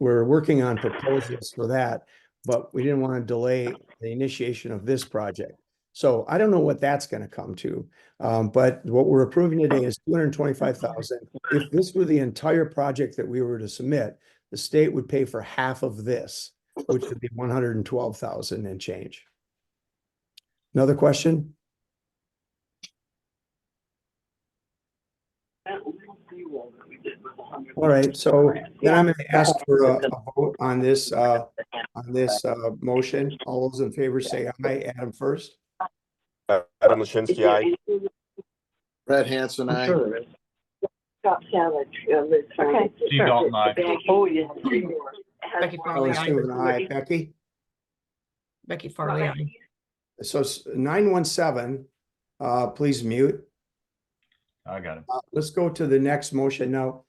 Speaker 4: working on proposals for that, but we didn't want to delay the initiation of this project. So I don't know what that's going to come to. But what we're approving today is 225,000. If this were the entire project that we were to submit, the state would pay for half of this, which would be 112,000 and change. Another question? All right, so then I'm going to ask for a vote on this motion. All those in favor say aye. Adam first.
Speaker 8: Adam Lachinsky, aye.
Speaker 7: Brad Hanson, aye.
Speaker 2: Top salad.
Speaker 10: Okay.
Speaker 3: Steve Dalton, aye.
Speaker 2: Oh, yeah.
Speaker 6: Becky Farley,
Speaker 4: Alice
Speaker 6: aye.
Speaker 4: Newman, aye. Becky?
Speaker 6: Becky Farley, aye.
Speaker 4: So 917, please mute.
Speaker 3: I got it.
Speaker 4: Let's go to the next motion now.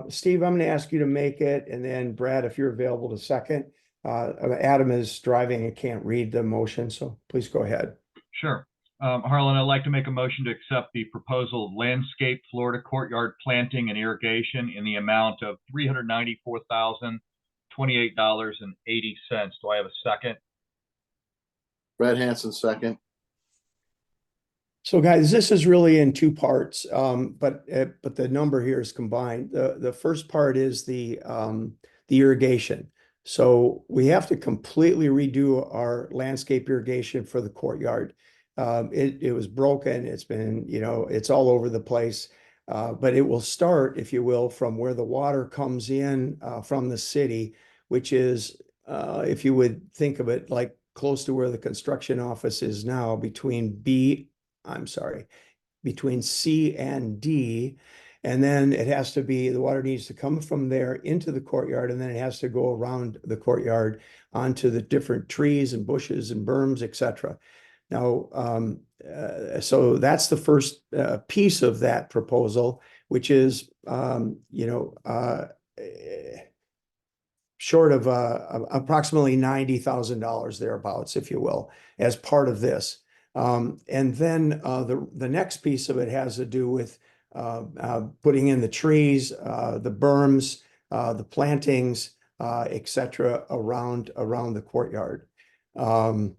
Speaker 4: Steve, I'm going to ask you to make it, and then Brad, if you're available to second. Adam is driving and can't read the motion, so please go ahead.
Speaker 3: Sure. Harlan, I'd like to make a motion to accept the proposal of landscape Florida courtyard planting and irrigation in the amount of $394,028.80. Do I have a second?
Speaker 7: Brad Hanson, second.
Speaker 4: So guys, this is really in two parts, but the number here is combined. The first part is the irrigation. So we have to completely redo our landscape irrigation for the courtyard. It was broken. It's been, it's all over the place. But it will start, if you will, from where the water comes in from the city, which is, if you would think of it like close to where the construction office is now, between C and D. And then it has to be, the water needs to come from there into the courtyard, and then it has to go around the courtyard onto the different trees and bushes and berms, etc. Now, so that's the first piece of that proposal, which is, short of approximately $90,000 thereabouts, if you will, as part of this. And then the next piece of it has to do with putting in the trees, the berms, the plantings, etc., around the courtyard, to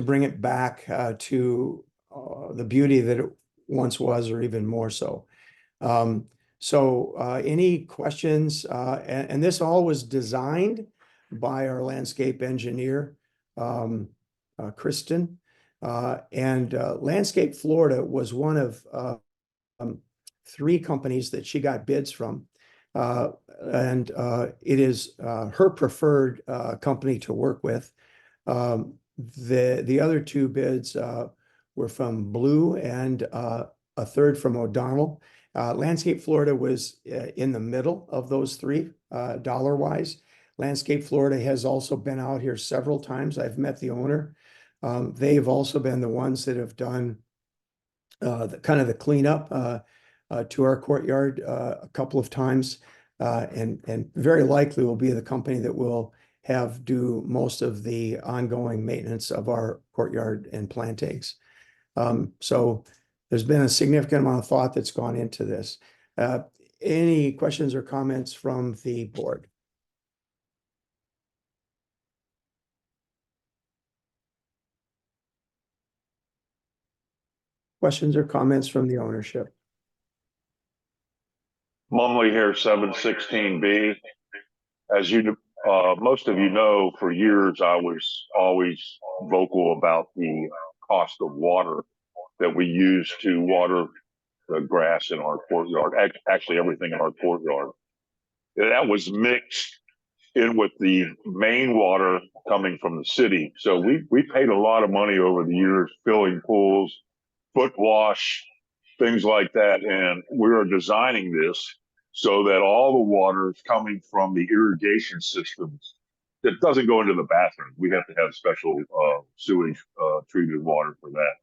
Speaker 4: bring it back to the beauty that it once was, or even more so. So any questions? And this all was designed by our landscape engineer, Kristen. And Landscape Florida was one of 3 companies that she got bids from. And it is her preferred company to work with. The other 2 bids were from Blue and a third from O'Donnell. Landscape Florida was in the middle of those 3 dollar-wise. Landscape Florida has also been out here several times. I've met the owner. They've also been the ones that have done the cleanup to our courtyard a couple of times, and very likely will be the company that will do most of the ongoing maintenance of our courtyard and plantings. So there's been a significant amount of thought that's gone into this. Any questions or comments from the board? Questions or comments from the ownership?
Speaker 12: Mumley here, 716B. As most of you know, for years I was always vocal about the cost of water that we use to water the grass in our courtyard, actually everything in our courtyard. That was mixed in with the main water coming from the city. So we paid a lot of money over the years filling pools, foot wash, things like that. And we are designing this so that all the water is coming from the irrigation systems. It doesn't go into the bathroom. We have to have special sewage treated water for that.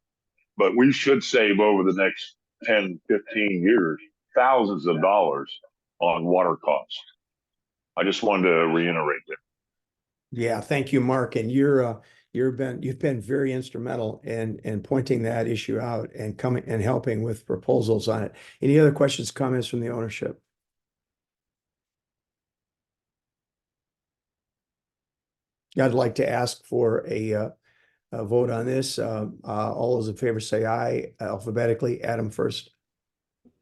Speaker 12: But we should save over the next 10, 15 years, thousands of dollars on water costs. I just wanted to reiterate that.
Speaker 4: Yeah, thank you, Mark. And you've been very instrumental in pointing that issue out and coming and helping with proposals on it. Any other questions, comments from the ownership? I'd like to ask for a vote on this. All those in favor say aye alphabetically. Adam first.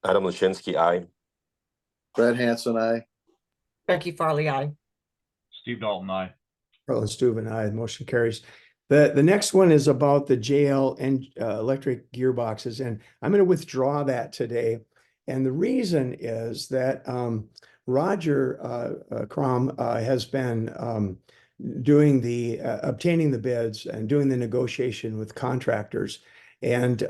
Speaker 8: Adam Lashinsky, aye.
Speaker 7: Brad Hanson, aye.
Speaker 6: Becky Farley, aye.
Speaker 3: Steve Dalton, aye.
Speaker 4: Roland Steuben, aye. The motion carries. The next one is about the JL and electric gearboxes, and I'm going to withdraw that today. And the reason is that Roger Crom has been doing the obtaining the bids and doing the negotiation with contractors, and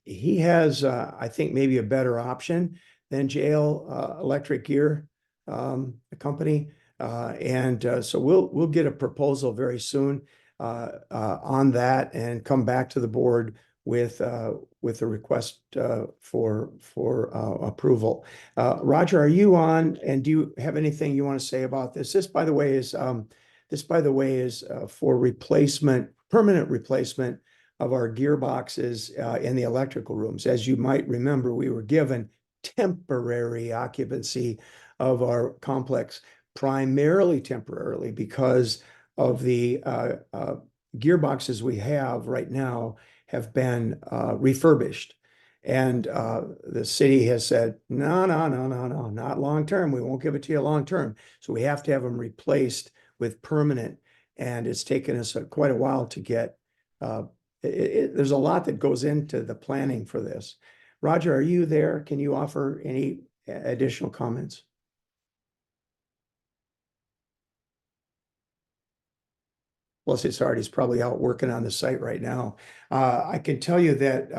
Speaker 4: he has I think maybe a better option than JL Electric Gear company. So we'll get a proposal very soon on that and come back to the board with a request for approval. Roger, are you on? And do you have anything you want to say about this? This, by the way, is for replacement, permanent replacement of our gearboxes in the electrical rooms. As you might remember, we were given temporary occupancy of our complex, primarily temporarily because of the gearboxes we have right now have been refurbished. And the city has said, no, not long term. We won't give it to you long term. So we have to have them replaced with permanent. And it's taken us quite a while to get, there's a lot that goes into the planning for this. Roger, are you there? Can you offer any additional comments? Bless his heart, he's probably out working on the site right now. I can tell you that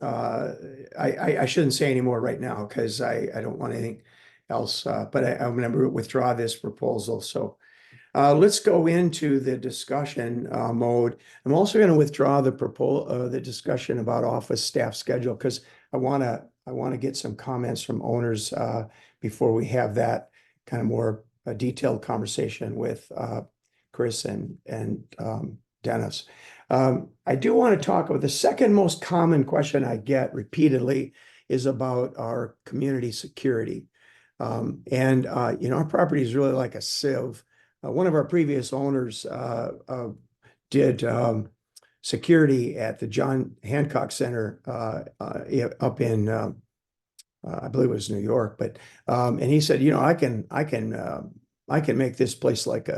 Speaker 4: I shouldn't say any more right now because I don't want anything else. But I'm going to withdraw this proposal. So let's go into the discussion mode. I'm also going to withdraw the discussion about office staff schedule because I want to get some comments from owners before we have that kind of more detailed conversation with Chris and Dennis. I do want to talk about the second most common question I get repeatedly is about our community security. Our property is really like a sieve. One of our previous owners did security at the John Hancock Center up in I believe it was New York, but and he said, I can make this place like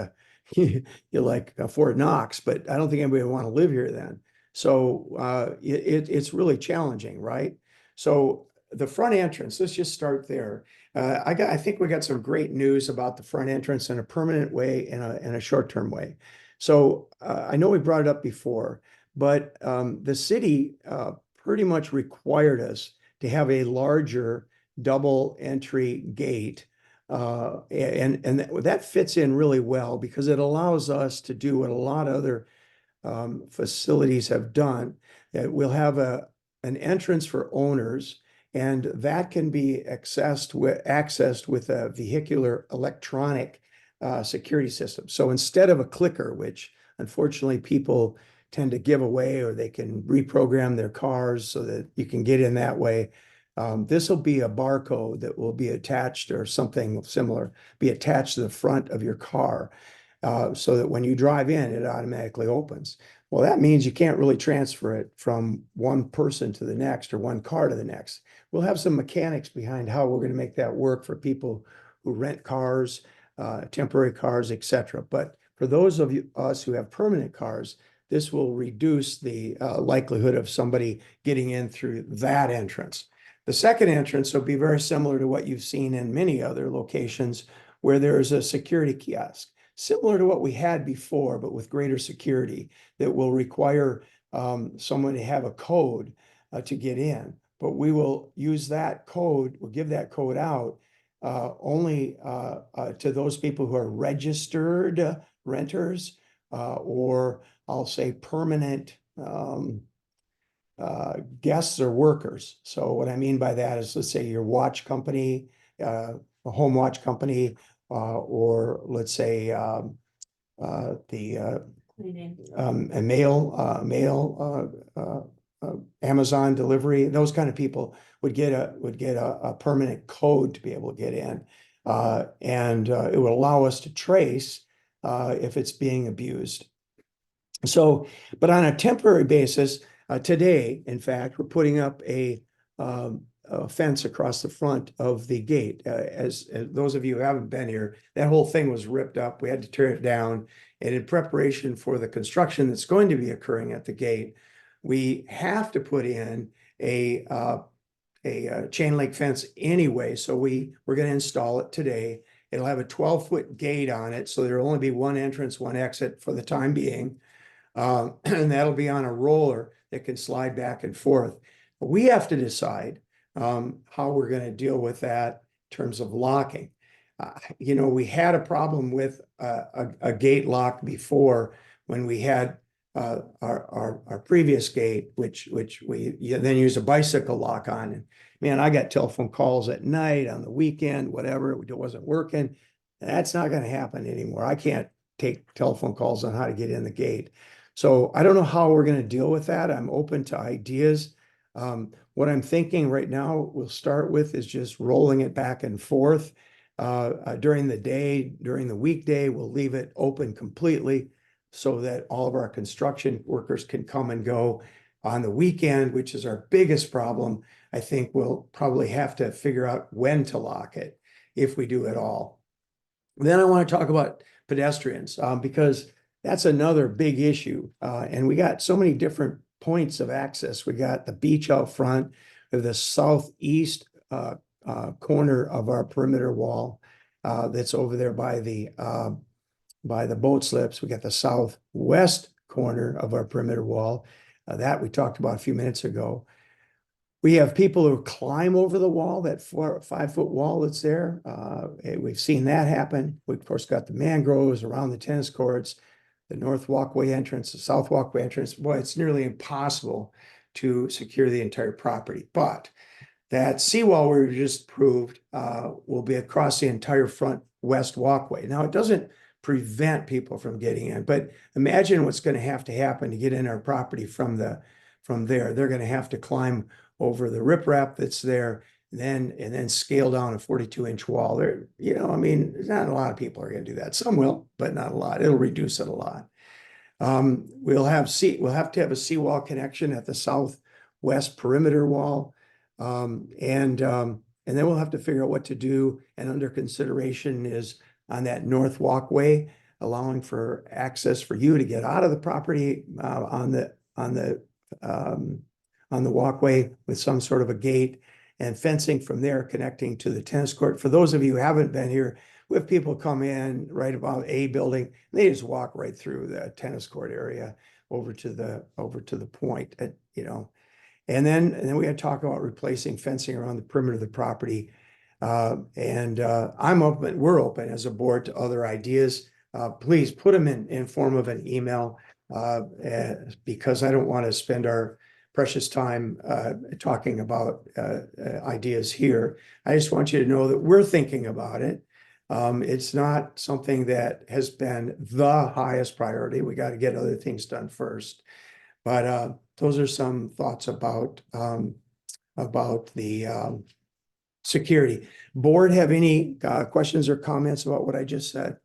Speaker 4: you're like Fort Knox, but I don't think anybody would want to live here then. So it's really challenging, right? So the front entrance, let's just start there. I think we got some great news about the front entrance in a permanent way and a short-term way. So I know we brought it up before, but the city pretty much required us to have a larger double entry gate. And that fits in really well because it allows us to do what a lot of other facilities have done. That we'll have an entrance for owners, and that can be accessed with a vehicular electronic security system. So instead of a clicker, which unfortunately people tend to give away, or they can reprogram their cars so that you can get in that way, this will be a barcode that will be attached, or something similar, be attached to the front of your car, so that when you drive in, it automatically opens. Well, that means you can't really transfer it from one person to the next, or one car to the next. We'll have some mechanics behind how we're going to make that work for people who rent cars, temporary cars, etc. But for those of us who have permanent cars, this will reduce the likelihood of somebody getting in through that entrance. The second entrance will be very similar to what you've seen in many other locations, where there's a security kiosk, similar to what we had before, but with greater security, that will require someone to have a code to get in. But we will use that code, we'll give that code out only to those people who are registered renters, or I'll say permanent guests or workers. So what I mean by that is, let's say your watch company, a home watch company, or let's say the a mail Amazon delivery, those kind of people would get a permanent code to be able to get in, and it would allow us to trace if it's being abused. So, but on a temporary basis, today, in fact, we're putting up a fence across the front of the gate. As those of you who haven't been here, that whole thing was ripped up. We had to tear it down. And in preparation for the construction that's going to be occurring at the gate, we have to put in a chain link fence anyway. So we're going to install it today. It'll have a 12-foot gate on it, so there'll only be one entrance, one exit for the time being. And that'll be on a roller that can slide back and forth. But we have to decide how we're going to deal with that in terms of locking. You know, we had a problem with a gate lock before, when we had our previous gate, which we then used a bicycle lock on. And man, I got telephone calls at night, on the weekend, whatever, it wasn't working. That's not going to happen anymore. I can't take telephone calls on how to get in the gate. So I don't know how we're going to deal with that. I'm open to ideas. What I'm thinking right now, we'll start with, is just rolling it back and forth during the day. During the weekday, we'll leave it open completely, so that all of our construction workers can come and go. On the weekend, which is our biggest problem, I think we'll probably have to figure out when to lock it, if we do at all. Then I want to talk about pedestrians, because that's another big issue. And we got so many different points of access. We got the beach out front, the southeast corner of our perimeter wall that's over there by the boat slips. We got the southwest corner of our perimeter wall that we talked about a few minutes ago. We have people who climb over the wall, that 4 or 5 foot wall that's there. We've seen that happen. We, of course, got the mangroves around the tennis courts, the north walkway entrance, the south walkway entrance. Boy, it's nearly impossible to secure the entire property. But that seawall we just proved will be across the entire front west walkway. Now, it doesn't prevent people from getting in, but imagine what's going to happen to get in our property from there. They're going to have to climb over the riprap that's there, and then scale down a 42-inch wall. There, you know, I mean, not a lot of people are going to do that. Some will, but not a lot. It'll reduce it a lot. We'll have to have a seawall connection at the southwest perimeter wall, and then we'll have to figure out what to do. And under consideration is on that north walkway, allowing for access for you to get out of the property on the walkway with some sort of a gate, and fencing from there connecting to the tennis court. For those of you who haven't been here, we have people come in right about A building, and they just walk right through the tennis court area over to the point, you know. And then we had to talk about replacing fencing around the perimeter of the property. I'm open, we're open as a board to other ideas. Please put them in form of an email, because I don't want to spend our precious time talking about ideas here. I just want you to know that we're thinking about it. It's not something that has been the highest priority. We got to get other things done first. But those are some thoughts about the security. Board have any questions or comments about what I just said?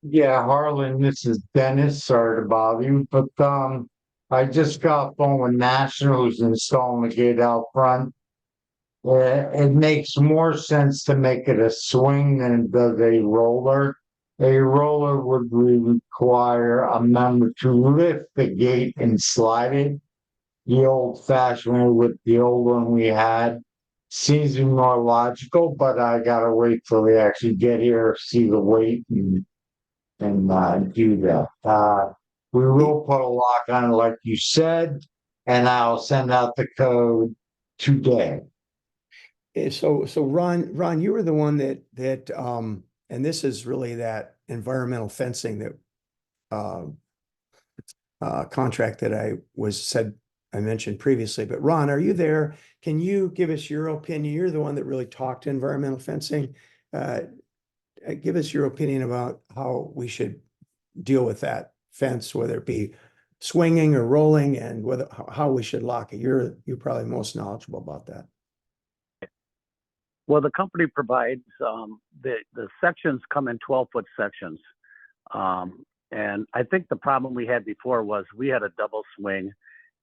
Speaker 1: Yeah, Harlan, this is Dennis. Sorry to bother you, but I just got off phone with National who's installing the gate out front. It makes more sense to make it a swing than it does a roller. A roller would require a member to lift the gate and slide it. The old fashioned way with the old one we had seems to be more logical, but I gotta wait till they actually get here, see the weight and do that. We will put a lock on it like you said, and I'll send out the code today.
Speaker 4: So Ron, you were the one that and this is really that environmental fencing that contract that I mentioned previously. But Ron, are you there? Can you give us your opinion? You're the one that really talked to environmental fencing. Give us your opinion about how we should deal with that fence, whether it be swinging or rolling, and how we should lock it. You're probably most knowledgeable about that.
Speaker 11: Well, the company provides the sections come in 12-foot sections. And I think the problem we had before was we had a double swing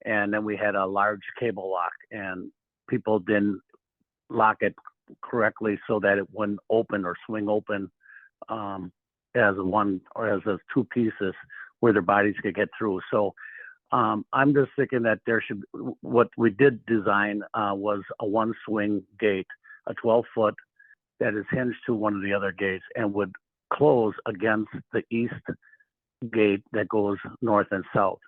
Speaker 11: and then we had a large cable lock, and people didn't lock it correctly so that it wouldn't open or swing open as one or as two pieces where their bodies could get through. So I'm just thinking that what we did design was a one swing gate, a 12-foot that is hinged to one of the other gates and would close against the east gate that goes north and south.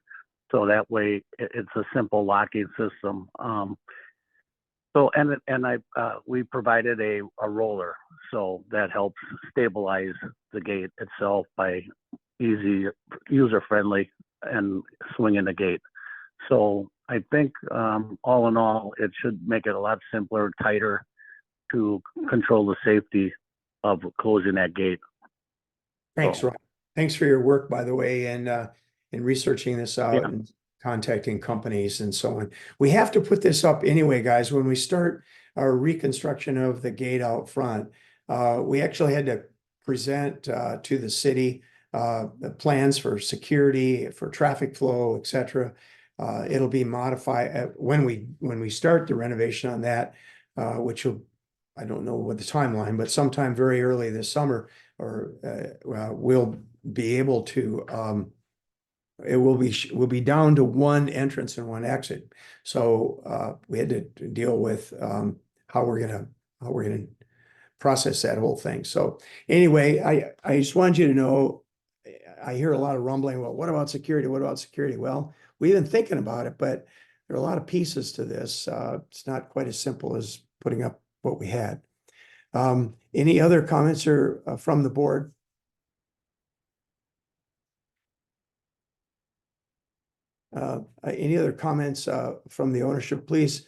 Speaker 11: So that way it's a simple locking system. We provided a roller, so that helps stabilize the gate itself by easy, user-friendly and swinging the gate. So I think all in all, it should make it a lot simpler, tighter to control the safety of closing that gate.
Speaker 4: Thanks, Ron. Thanks for your work, by the way, and in researching this out and contacting companies and so on. We have to put this up anyway, guys. When we start our reconstruction of the gate out front, we actually had to present to the city the plans for security, for traffic flow, etc. It'll be modified when we start the renovation on that, which will, I don't know what the timeline, but sometime very early this summer, or we'll be able to. We'll be down to one entrance and one exit. So we had to deal with how we're gonna process that whole thing. So anyway, I just wanted you to know, I hear a lot of rumbling. Well, what about security? What about security? Well, we've been thinking about it, but there are a lot of pieces to this. It's not quite as simple as putting up what we had. Any other comments or from the board? Any other comments from the ownership? Please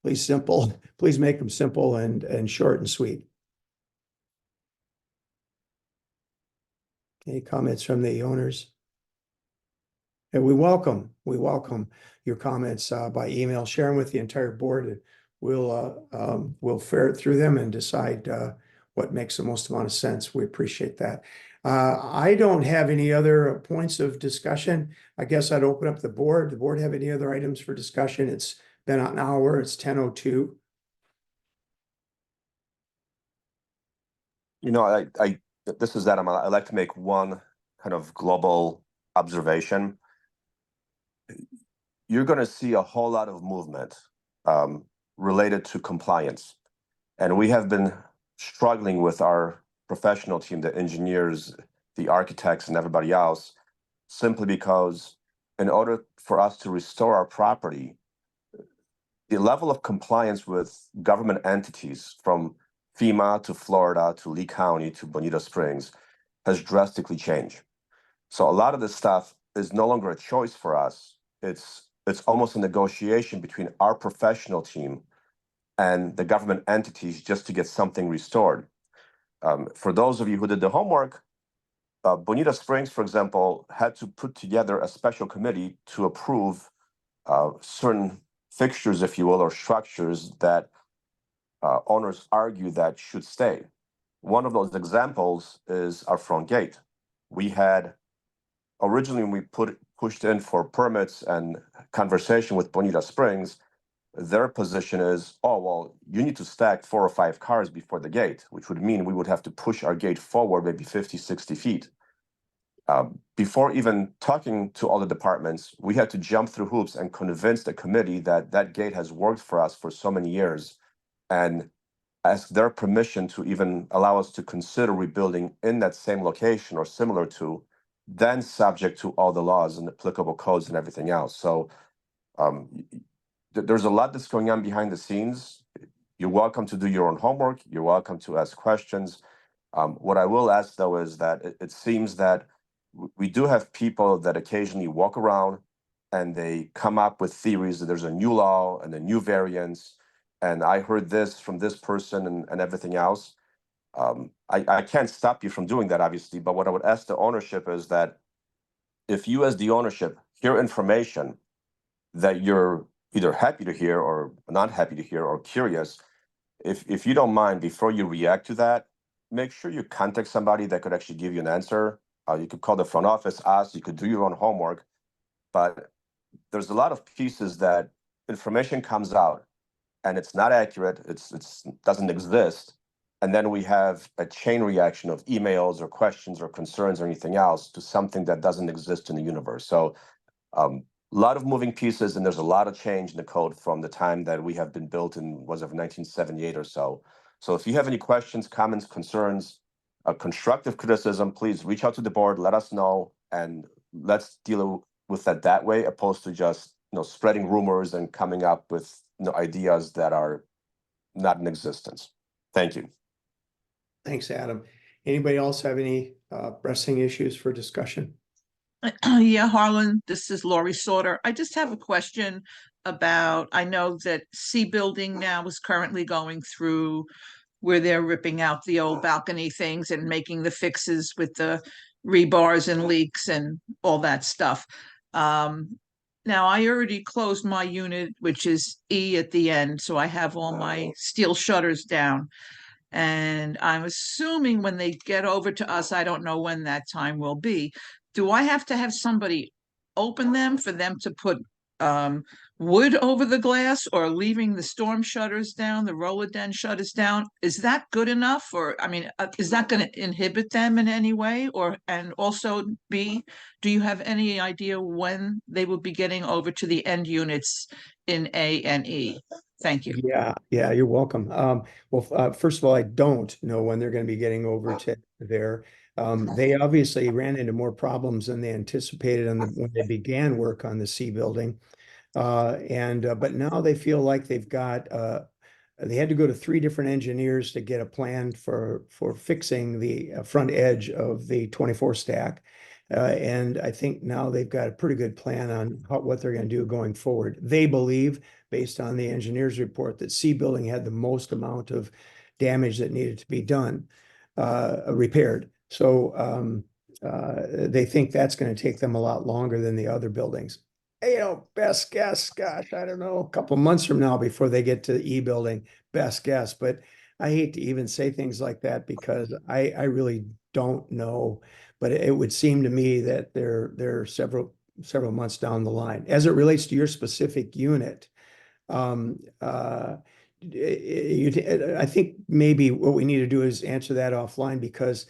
Speaker 4: make them simple and short and sweet. Any comments from the owners? And we welcome your comments by email. Share them with the entire board, and we'll ferret through them and decide what makes the most amount of sense. We appreciate that. I don't have any other points of discussion. I guess I'd open up the board. The board have any other items for discussion? It's been an hour. It's 10:02.
Speaker 8: You know, this is Adam. I'd like to make one kind of global observation. You're going to see a whole lot of movement related to compliance. And we have been struggling with our professional team, the engineers, the architects, and everybody else, simply because in order for us to restore our property, the level of compliance with government entities from FEMA to Florida to Lee County to Bonita Springs has drastically changed. So a lot of this stuff is no longer a choice for us. It's almost a negotiation between our professional team and the government entities just to get something restored. For those of you who did the homework, Bonita Springs, for example, had to put together a special committee to approve certain fixtures, if you will, or structures that owners argue that should stay. One of those examples is our front gate. We had originally, when we pushed in for permits and conversation with Bonita Springs, their position is, oh, well, you need to stack 4 or 5 cars before the gate, which would mean we would have to push our gate forward maybe 50, 60 feet. Before even talking to all the departments, we had to jump through hoops and convince the committee that that gate has worked for us for so many years, and ask their permission to even allow us to consider rebuilding in that same location or similar to, then subject to all the laws and applicable codes and everything else. So there's a lot that's going on behind the scenes. You're welcome to do your own homework. You're welcome to ask questions. What I will ask, though, is that it seems that we do have people that occasionally walk around and they come up with theories that there's a new law and a new variance. And I heard this from this person and everything else. I can't stop you from doing that, obviously, but what I would ask the ownership is that if you as the ownership hear information that you're either happy to hear or not happy to hear or curious, if you don't mind, before you react to that, make sure you contact somebody that could actually give you an answer. You could call the front office, us, you could do your own homework, but there's a lot of pieces that information comes out and it's not accurate, it's doesn't exist. And then we have a chain reaction of emails or questions or concerns or anything else to something that doesn't exist in the universe. So a lot of moving pieces, and there's a lot of change in the code from the time that we have been built in, was of 1978 or so. So if you have any questions, comments, concerns, constructive criticism, please reach out to the board, let us know, and let's deal with that way, opposed to just spreading rumors and coming up with ideas that are not in existence. Thank you.
Speaker 4: Thanks, Adam. Anybody else have any pressing issues for discussion?
Speaker 13: Yeah, Harlan, this is Lori Sauter. I just have a question about, I know that C Building now is currently going through where they're ripping out the old balcony things and making the fixes with the rebars and leaks and all that stuff. Now, I already closed my unit, which is E at the end, so I have all my steel shutters down. And I'm assuming when they get over to us, I don't know when that time will be. Do I have to have somebody open them for them to put wood over the glass, or leaving the storm shutters down, the roller den shutters down? Is that good enough? Or, I mean, is that going to inhibit them in any way? Or, and also B, do you have any idea when they will be getting over to the end units in A and E? Thank you.
Speaker 4: Yeah, you're welcome. Well, first of all, I don't know when they're going to be getting over to there. They obviously ran into more problems than they anticipated when they began work on the C Building. But now they feel like they've got, they had to go to 3 different engineers to get a plan for fixing the front edge of the 24 stack. And I think now they've got a pretty good plan on what they're going to do going forward. They believe, based on the engineer's report, that C Building had the most amount of damage that needed to be done, repaired. So they think that's going to take them a lot longer than the other buildings. Best guess, gosh, I don't know, a couple months from now before they get to E Building, best guess. But I hate to even say things like that because I really don't know. But it would seem to me that they're several months down the line. As it relates to your specific unit, I think maybe what we need to do is answer that offline, because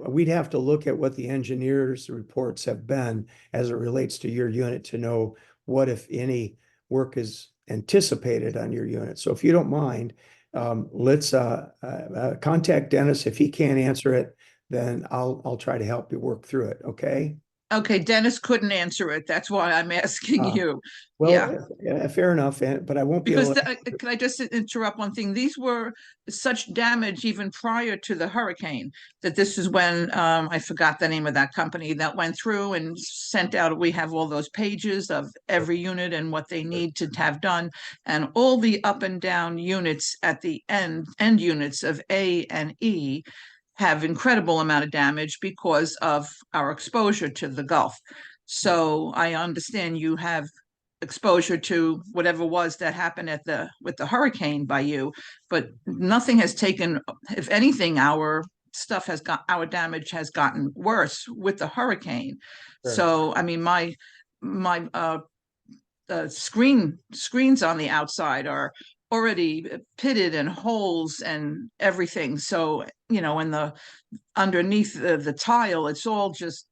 Speaker 4: we'd have to look at what the engineers' reports have been as it relates to your unit to know what, if any, work is anticipated on your unit. So if you don't mind, let's contact Dennis. If he can't answer it, then I'll try to help you work through it. Okay.
Speaker 13: Okay, Dennis couldn't answer it. That's why I'm asking you.
Speaker 4: Well, yeah, fair enough. But I won't be able to.
Speaker 13: Can I just interrupt one thing? These were such damage even prior to the hurricane that this is when I forgot the name of that company that went through and sent out. We have all those pages of every unit and what they need to have done, and all the up and down units at the end units of A and E have incredible amount of damage because of our exposure to the Gulf. So I understand you have exposure to whatever was that happened with the hurricane by you, but nothing has taken, if anything, our damage has gotten worse with the hurricane.
Speaker 4: Sure.
Speaker 13: So I mean, my screens on the outside are already pitted and holes and everything. So, you know, in the underneath the tile, it's all just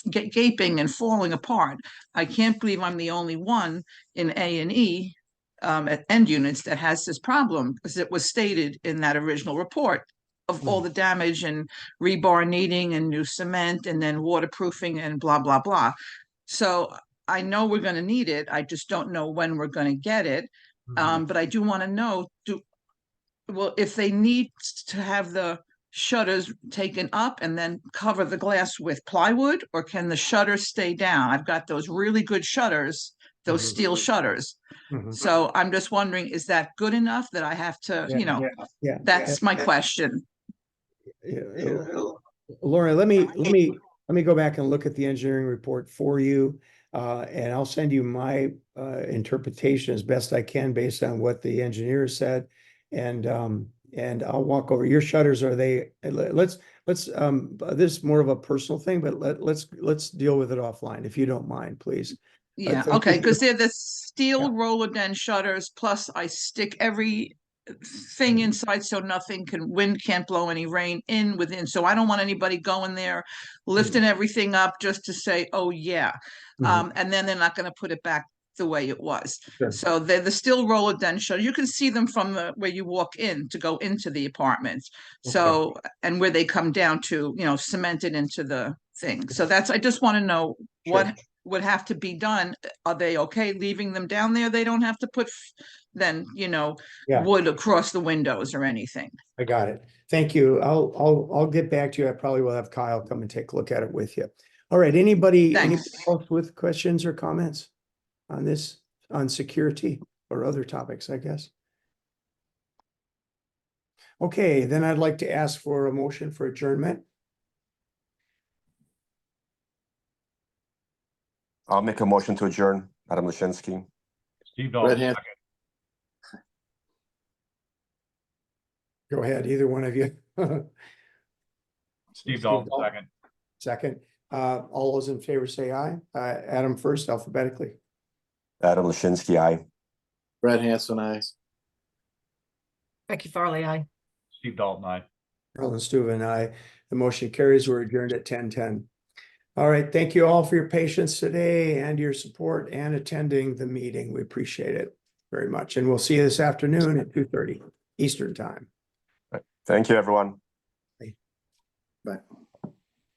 Speaker 13: gaping and falling apart. I can't believe I'm the only one in A&E at end units that has this problem, because it was stated in that original report of all the damage and rebar needing and new cement and then waterproofing and blah, blah, blah. So I know we're going to need it. I just don't know when we're going to get it. But I do want to know, well, if they need to have the shutters taken up and then cover the glass with plywood, or can the shutters stay down? I've got those really good shutters, those steel shutters. So I'm just wondering, is that good enough that I have to, you know, that's my question.
Speaker 4: Laura, let me go back and look at the engineering report for you. And I'll send you my interpretation as best I can based on what the engineer said. And I'll walk over. Your shutters, are they, let's this is more of a personal thing, but let's deal with it offline, if you don't mind, please.
Speaker 13: Yeah,
Speaker 4: Thank
Speaker 13: okay,
Speaker 4: you.
Speaker 13: because they're the steel roller den shutters, plus I stick every thing inside so wind can't blow any rain in within. So I don't want anybody going there, lifting everything up just to say, oh yeah. And then they're not going to put it back the way it was.
Speaker 4: Sure.
Speaker 13: So they're the steel roller den shutter. You can see them from where you walk in to go into the apartments. So, and where they come down to, you know, cemented into the thing. So I just want to know what would have to be done. Are they okay leaving them down there? They don't have to put then, you know, wood across the windows or anything.
Speaker 4: I got it. Thank you. I'll get back to you. I probably will have Kyle come and take a look at it with you. All right. Anybody else with questions or comments on this, on security or other topics, I guess? Okay, then I'd like to ask for a motion for adjournment.
Speaker 8: I'll make a motion to adjourn. Adam Lashinsky.
Speaker 3: Steve Dalton.
Speaker 4: Go ahead, either one of you.
Speaker 3: Steve Dalton, second.
Speaker 4: Second. All those in favor say aye. Adam first, alphabetically.
Speaker 8: Adam Lashinsky, aye.
Speaker 7: Brad Hanson, aye.
Speaker 6: Becky Farley, aye.
Speaker 3: Steve Dalton, aye.
Speaker 4: Alan Steuven, aye. The motion carries. We're adjourned at 10:10. All right. Thank you all for your patience today and your support and attending the meeting. We appreciate it very much. And we'll see you this afternoon at 2:30 Eastern time.
Speaker 8: Thank you, everyone.
Speaker 4: Bye.
Speaker 7: Bye.